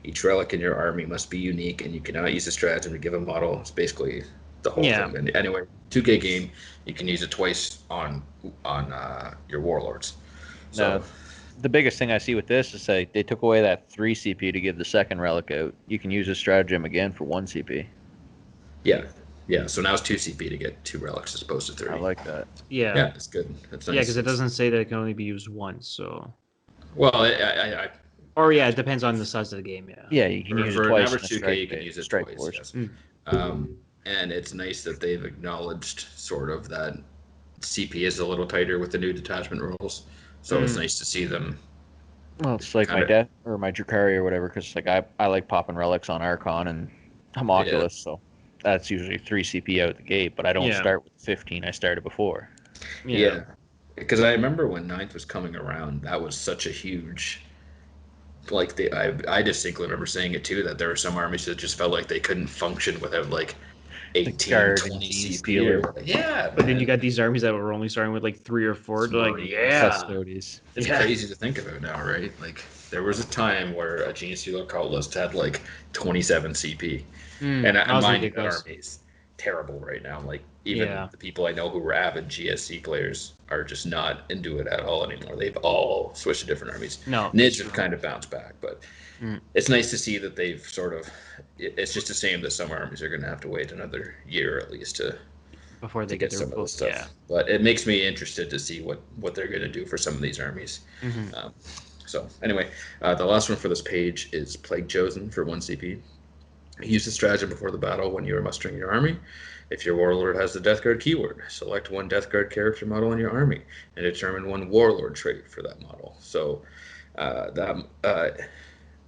Each relic in your army must be unique, and you cannot use a stratagem to give a model. It's basically the whole thing. And anyway, 2K game, you can use it twice on your warlords. So. No. The biggest thing I see with this is they took away that 3 CP to give the second relic out. You can use a stratagem again for 1 CP. Yeah. Yeah, so now it's 2 CP to get 2 relics as opposed to 3. I like that. Yeah. Yeah, it's good. It's nice. Yeah, because it doesn't say that it can only be used once, so. Well, it depends on the size of the game, yeah. Yeah, you can use it twice. For 2K, you can use it twice, yes. And it's nice that they've acknowledged sort of that CP is a little tighter with the new detachment rules. So it's nice to see them. Well, it's like my death or my Drukari or whatever, because like I like popping relics on Archon and Homunculus, so that's usually 3 CP out the gate. But I don't start with 15. I started before. Yeah, because I remember when 9th was coming around, that was such a huge. Like I distinctly remember saying it too, that there were some armies that just felt like they couldn't function without like 18, 20 CP. Yeah, but then you got these armies that were only starting with like 3 or 4. Like, Custodies. It's crazy to think about now, right? Like there was a time where a Gene Stealer cult list had like 27 CP, and mind you, that army's terrible right now. Like even the people I know who were avid GSC players are just not into it at all anymore. They've all switched to different armies. Nids have kind of bounced back, but it's nice to see that they've sort of. It's just a shame that some armies are going to have to wait another year at least before they get some of this stuff. Yeah. But it makes me interested to see what they're going to do for some of these armies. So anyway, the last one for this page is Plague Chosen for 1 CP. Use the stratagem before the battle when you are mustering your army. If your warlord has the Death Guard keyword, select one Death Guard character model in your army and determine one warlord trait for that model. So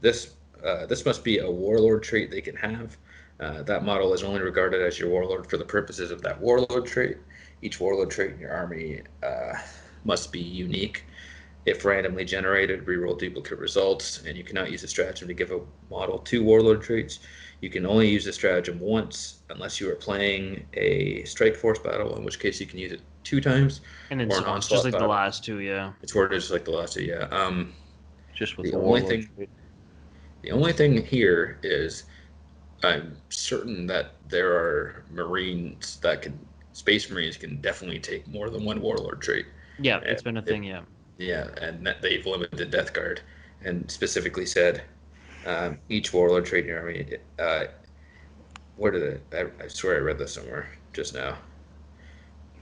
this must be a warlord trait they can have. That model is only regarded as your warlord for the purposes of that warlord trait. Each warlord trait in your army must be unique. If randomly generated, reroll duplicate results, and you cannot use a stratagem to give a model 2 warlord traits. You can only use the stratagem once unless you are playing a strike force battle, in which case you can use it 2 times. And then so it's just like battle. The last 2, yeah. It's worded just like the last 2, yeah. Just with the only thing. The only thing here is I'm certain that there are Marines Space Marines can definitely take more than 1 warlord trait. Yeah, it's been a thing, yeah. Yeah, and they've limited Death Guard and specifically said each warlord trait in your army. Where did it? I swear I read this somewhere just now.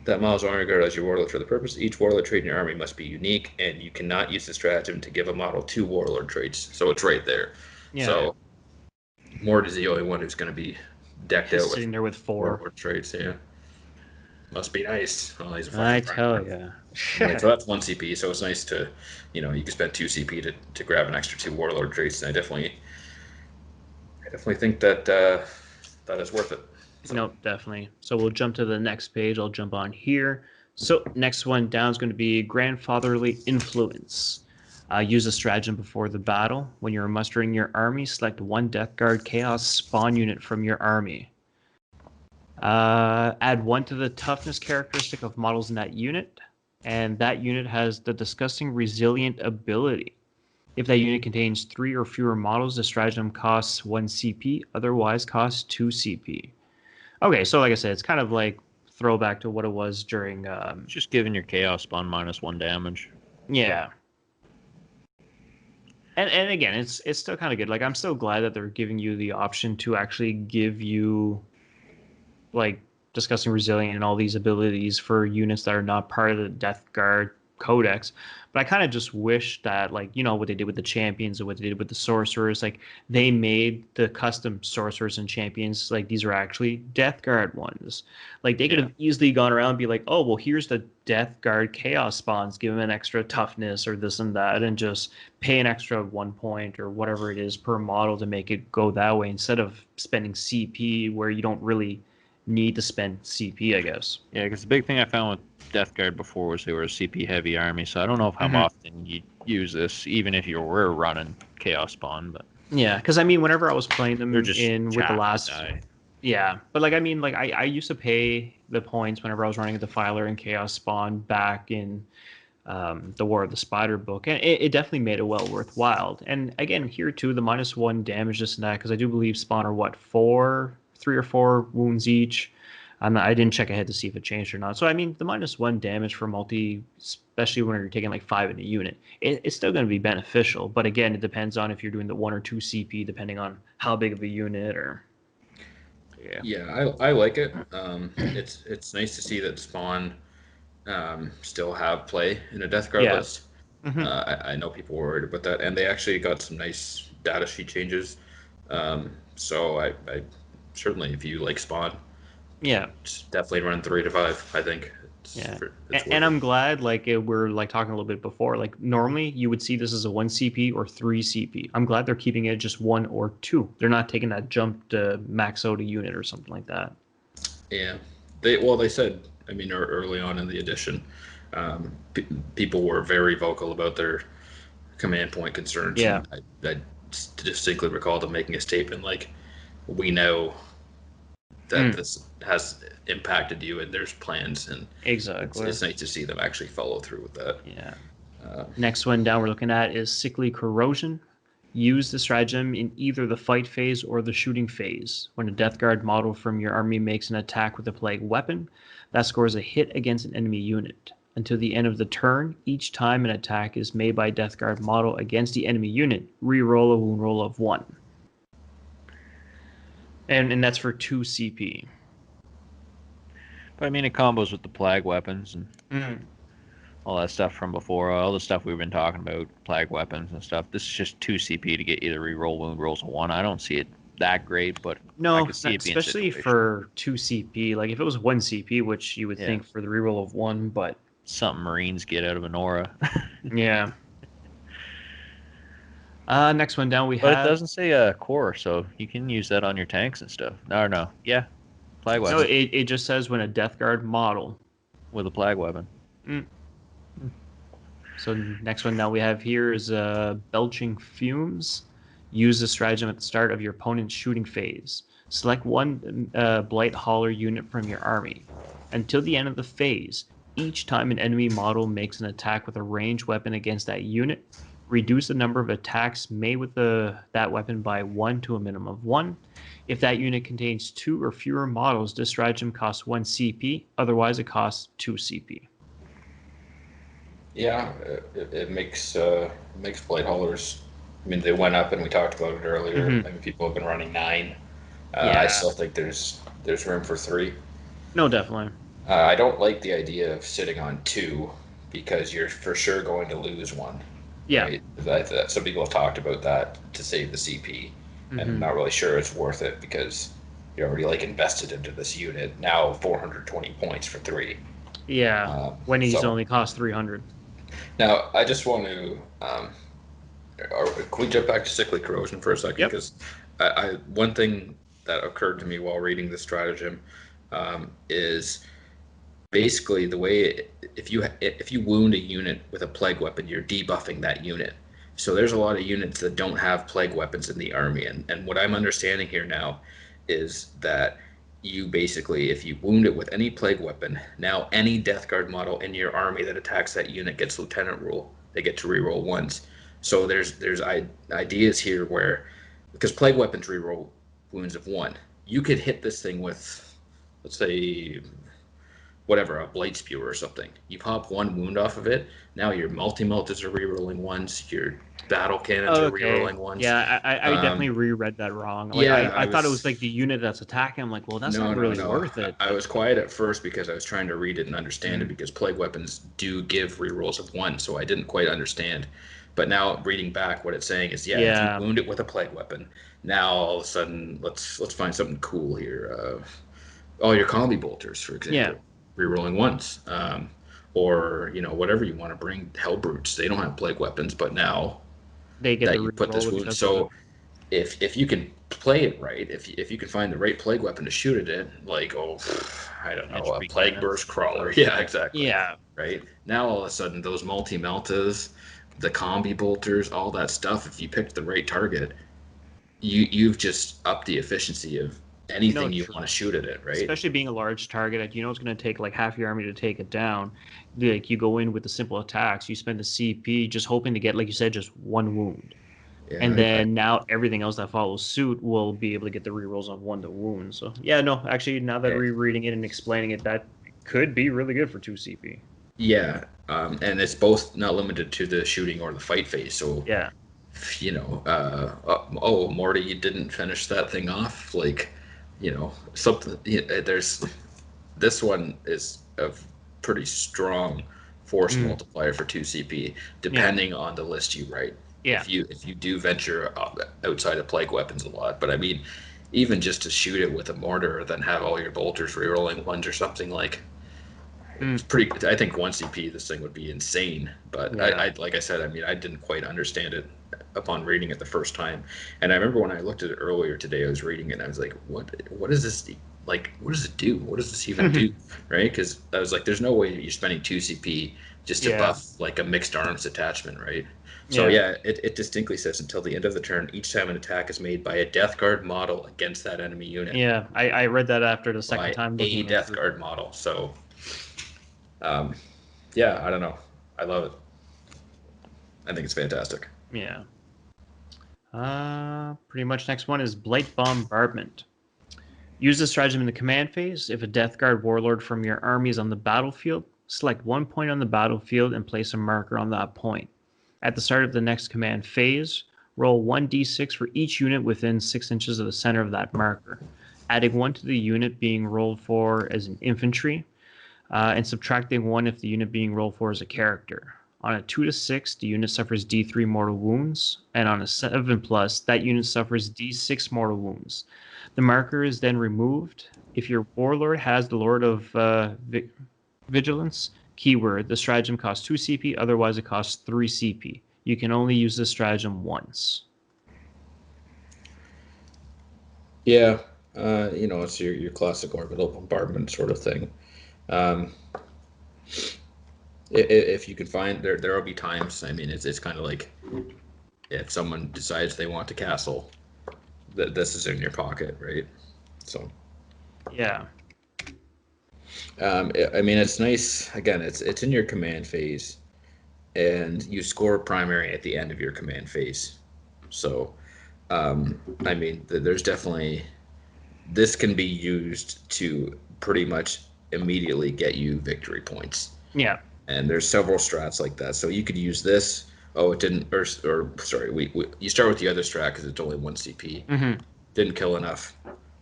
That model is only regarded as your warlord for the purpose. Each warlord trait in your army must be unique, and you cannot use the stratagem to give a model 2 warlord traits. So it's right there. Yeah. So Mort is the only one who's going to be decked out sitting there with 4 warlord traits. Yeah. Must be nice. Well, I tell you. Right, so that's 1 CP. So it's nice to, you can spend 2 CP to grab an extra 2 warlord traits. And I definitely think that that is worth it. So. Nope, definitely. So we'll jump to the next page. I'll jump on here. So next one down is going to be grandfatherly influence. Use a stratagem before the battle. When you're mustering your army, select one Death Guard Chaos spawn unit from your army. Add 1 to the toughness characteristic of models in that unit, and that unit has the Disgusting Resilient ability. If that unit contains 3 or fewer models, the stratagem costs 1 CP, otherwise costs 2 CP. Okay, so like I said, it's kind of like throwback to what it was during... Just giving your Chaos Spawn -1 damage. Yeah. And again, it's still kind of good. Like, I'm still glad that they're giving you the option to actually give you, like, Disgusting Resilient and all these abilities for units that are not part of the Death Guard Codex. But I kind of just wish that, like, you know, what they did with the champions and what they did with the sorcerers, like, they made the custom sorcerers and champions, like, these are actually Death Guard ones. Like, they could have easily gone around and be like, oh, well, here's the Death Guard Chaos spawns, give them an extra toughness or this and that, and just pay an extra 1 point or whatever it is per model to make it go that way instead of spending CP where you don't really need to spend CP, I guess. Yeah, because the big thing I found with Death Guard before was they were a CP heavy army, so I don't know how often you'd use this, even if you were running Chaos Spawn. But yeah, because I mean, whenever I was playing them with the last, yeah, but like I mean, like I used to pay the points whenever I was running Defiler and Chaos Spawn back in the War of the Spider book, and it definitely made it well worthwhile. And again, here too, the -1 damage, this and that, because I do believe Spawn are what, 3 or 4 wounds each. I didn't check ahead to see if it changed or not. So I mean, the -1 damage for multi, especially when you're taking like 5 in a unit, it's still going to be beneficial. But again, it depends on if you're doing the 1 or 2 CP, depending on how big of a unit or. Yeah, I like it. It's nice to see that Spawn still have play in a Death Guard list. I know people were worried about that, and they actually got some nice data sheet changes. So I certainly, if you like Spawn, definitely run 3 to 5. I think. And I'm glad, like we're like talking a little bit before, like normally you would see this as a 1 CP or 3 CP. I'm glad they're keeping it just 1 or 2. They're not taking that jump to max out a unit or something like that. Yeah, they said. I mean, early on in the edition, people were very vocal about their command point concerns. Yeah, I distinctly recall them making a statement like, "We know that this has impacted you, and there's plans." And exactly, it's nice to see them actually follow through with that. Yeah. Next one down we're looking at is Sickly Corrosion. Use the stratagem in either the fight phase or the shooting phase. When a Death Guard model from your army makes an attack with a plague weapon, that scores a hit against an enemy unit. Until the end of the turn, each time an attack is made by a Death Guard model against the enemy unit, re-roll a wound roll of 1. And that's for 2 CP. But I mean, it combos with the plague weapons and all that stuff from before, all the stuff we've been talking about, plague weapons and stuff. This is just 2 CP to get you to re-roll wound rolls of 1. I don't see it that great, but no, I can see it being especially for 2 CP. Like if it was 1 CP, which you would think for the re-roll of 1, but something Marines get out of an aura. Yeah. Next one down we have. But it doesn't say core, so you can use that on your tanks and stuff. No. Yeah. Plague weapon. No, it just says when a Death Guard model. With a plague weapon. So next one down we have here is Belching Fumes. Use the stratagem at the start of your opponent's shooting phase. Select one Blight Hauler unit from your army. Until the end of the phase, each time an enemy model makes an attack with a ranged weapon against that unit, reduce the number of attacks made with that weapon by 1 to a minimum of 1. If that unit contains 2 or fewer models, this stratagem costs 1 CP, otherwise it costs 2 CP. Yeah, it makes Blight Haulers. I mean, they went up, and we talked about it earlier. I mean, people have been running 9. I still think there's room for 3. No, definitely. I don't like the idea of sitting on 2 because you're for sure going to lose 1. Yeah. Right? Some people have talked about that to save the CP, and I'm not really sure it's worth it because you're already like invested into this unit. Now 420 points for 3. Yeah, when he's only cost 300. Now, I just want to... can we jump back to Sickly Corrosion for a second? Yep. Because one thing that occurred to me while reading the stratagem is basically the way if you wound a unit with a plague weapon, you're debuffing that unit. So there's a lot of units that don't have plague weapons in the army, and what I'm understanding here now is that you basically, if you wound it with any plague weapon, now any Death Guard model in your army that attacks that unit gets Lieutenant rule. They get to reroll once. So there's ideas here where, because plague weapons reroll wounds of 1, you could hit this thing with, let's say, whatever, a blade spewer or something. You pop 1 wound off of it. Now your multi-meltas are rerolling ones. Your battle cannons are rerolling ones. Yeah, I definitely reread that wrong. Like yeah, I thought it was like the unit that's attacking. I'm like, well, that's not really worth it. I was quiet at first because I was trying to read it and understand it, because plague weapons do give rerolls of 1, so I didn't quite understand. But now reading back, what it's saying is, if you wound it with a plague weapon, now all of a sudden, let's find something cool here. All your combi bolters, for example, rerolling once, or whatever you want to bring. Hell brutes, they don't have plague weapons, but now they get that you put this wound. So if you can play it right, if you can find the right plague weapon to shoot at it, like I don't know, a plague burst crawler. Yeah, exactly. Yeah. Right. Now all of a sudden those multi-meltas, the combi bolters, all that stuff, if you picked the right target, you've just upped the efficiency of anything you want to shoot at it, right? Especially being a large target, it's going to take like half your army to take it down. Like you go in with the simple attacks, you spend the CP just hoping to get, like you said, just 1 wound. Yeah, and then now everything else that follows suit will be able to get the rerolls on 1 to wound. So yeah, no, actually now that rereading it and explaining it, that could be really good for 2 CP. Yeah, and it's both not limited to the shooting or the fight phase. So yeah, Morty, you didn't finish that thing off, like, something. There's this one is a pretty strong force multiplier for 2 CP, depending on the list you write. Yeah. If you do venture outside of plague weapons a lot, but I mean, even just to shoot it with a mortar, then have all your bolters rerolling ones or something, like, it's pretty. I think 1 CP, this thing would be insane. But I like I said, I mean, I didn't quite understand it upon reading it the first time. And I remember when I looked at it earlier today, I was reading it and I was like, what is this? Like, what does it do? What does this even do? Right? Because I was like, there's no way you're spending 2 CP just to buff like a mixed arms attachment, right? So it distinctly says until the end of the turn, each time an attack is made by a Death Guard model against that enemy unit. Yeah, I read that after the second time. A Death Guard model. So, I don't know. I love it. I think it's fantastic. Yeah. Pretty much next one is Blight Bombardment. Use this stratagem in the command phase. If a Death Guard warlord from your army is on the battlefield, select 1 point on the battlefield and place a marker on that point. At the start of the next command phase, roll 1d6 for each unit within 6 inches of the center of that marker, adding 1 to the unit being rolled for as an infantry, and subtracting 1 if the unit being rolled for is a character. On a 2 to 6, the unit suffers D3 mortal wounds, and on a 7+, that unit suffers D6 mortal wounds. The marker is then removed. If your warlord has the Lord of Vigilance keyword, the stratagem costs 2 CP, otherwise it costs 3 CP. You can only use this stratagem once. Yeah, it's your classic orbital bombardment sort of thing. If you can find, there will be times, I mean, it's kind of like if someone decides they want a castle, this is in your pocket, right? So yeah. I mean, it's nice. Again, it's in your command phase, and you score primary at the end of your command phase. So, I mean, there's definitely, this can be used to pretty much immediately get you victory points. Yeah. And there's several strats like that. So you could use this. Oh, it didn't, or sorry, you start with the other strat because it's only 1 CP. Mm-hmm. Didn't kill enough.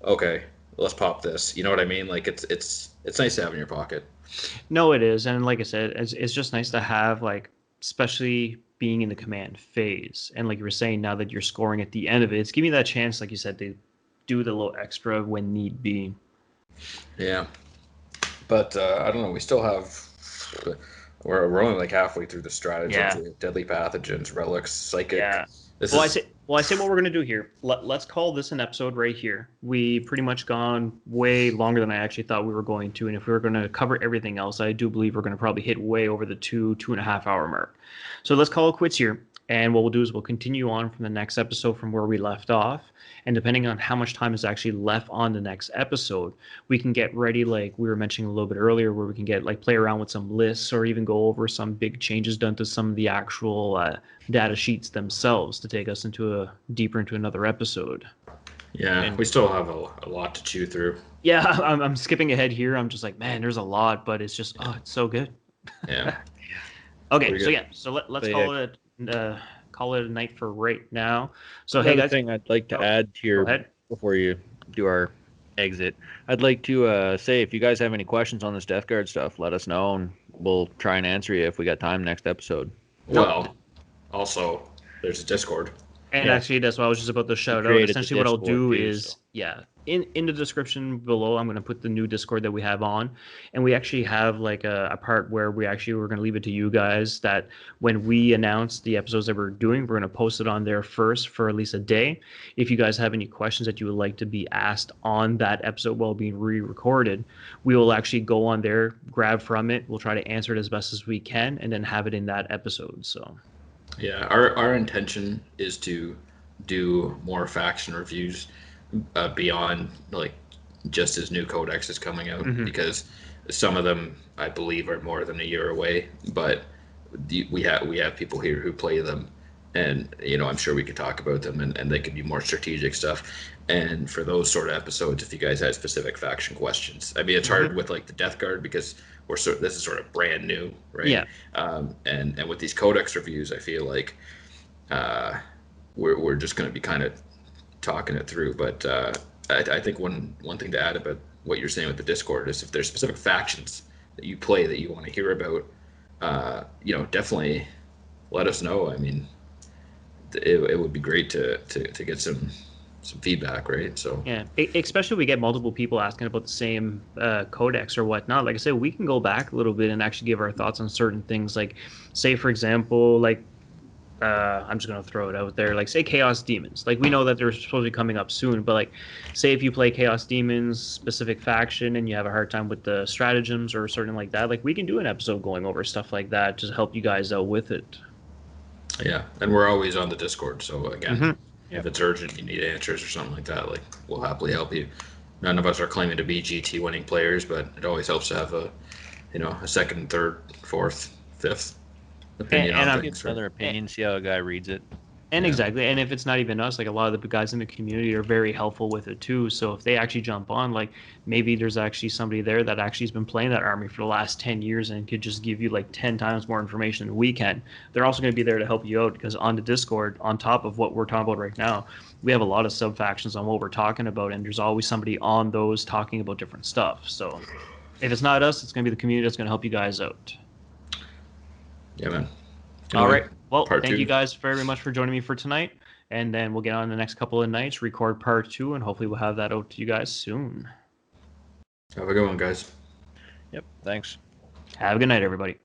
Okay, let's pop this. You know what I mean? Like, it's nice to have in your pocket. No, it is. And like I said, it's just nice to have, like, especially being in the command phase. And like you were saying, now that you're scoring at the end of it, it's giving you that chance, like you said, to do the little extra when need be. Yeah. But I don't know. We still have... We're only like halfway through the strategy. Yeah. Deadly pathogens, relics, psychic. Yeah. Well, I say what we're going to do here. Let's call this an episode right here. We pretty much gone way longer than I actually thought we were going to. And if we were going to cover everything else, I do believe we're going to probably hit way over the 2.5 hour mark. So let's call it quits here. And what we'll do is we'll continue on from the next episode from where we left off. And depending on how much time is actually left on the next episode, we can get ready, like we were mentioning a little bit earlier, where we can get play around with some lists or even go over some big changes done to some of the actual data sheets themselves to take us deeper into another episode. Yeah, and we still have a lot to chew through. Yeah, I'm skipping ahead here. I'm just like, man, there's a lot, but it's just, it's so good. Yeah. Okay, so let's call it a night for right now. So Another hey guys, thing I'd like to add to your before you do our exit, I'd like to say if you guys have any questions on this Death Guard stuff, let us know and we'll try and answer you if we got time next episode. Well, also there's a Discord. And actually, that's what I was just about to shout out. Essentially, what I'll do is, in the description below, I'm going to put the new Discord that we have on. And we actually have like a part where we're going to leave it to you guys that when we announce the episodes that we're doing, we're going to post it on there first for at least a day. If you guys have any questions that you would like to be asked on that episode while being re-recorded, we will actually go on there, grab from it. We'll try to answer it as best as we can and then have it in that episode. So. Yeah, our intention is to do more faction reviews beyond like just as new Codex is coming out, because some of them I believe are more than a year away, but we have people here who play them, and I'm sure we could talk about them and they could be more strategic stuff. And for those sort of episodes, if you guys had specific faction questions, I mean it's hard with like the Death Guard because this is sort of brand new, right? Yeah. And with these Codex reviews, I feel like we're just going to be kind of talking it through. But I think one thing to add about what you're saying with the Discord is if there's specific factions that you play that you want to hear about, definitely let us know. I mean, it would be great to get some feedback, right? So yeah, especially if we get multiple people asking about the same codex or whatnot. Like I said, we can go back a little bit and actually give our thoughts on certain things. Like, say for example, like I'm just gonna throw it out there. Like, say Chaos Demons. Like, we know that they're supposed to be coming up soon, but like, say if you play Chaos Demons specific faction and you have a hard time with the stratagems or something like that, like we can do an episode going over stuff like that to help you guys out with it. Yeah, and we're always on the Discord. So again. If it's urgent, you need answers or something like that, like we'll happily help you. None of us are claiming to be GT winning players, but it always helps to have a second, third, fourth, fifth opinion on things. Another opinion, see how a guy reads it. And exactly, and if it's not even us, like a lot of the guys in the community are very helpful with it too. So if they actually jump on, like maybe there's actually somebody there that actually has been playing that army for the last 10 years and could just give you like 10 times more information than we can. They're also going to be there to help you out because on the Discord, on top of what we're talking about right now, we have a lot of sub factions on what we're talking about, and there's always somebody on those talking about different stuff. So if it's not us, it's going to be the community that's going to help you guys out. Yeah, man. All right. Well, thank you guys very much for joining me for tonight. And then we'll get on the next couple of nights, record part 2, and hopefully we'll have that out to you guys soon. Have a good one, guys. Yep. Thanks. Have a good night, everybody.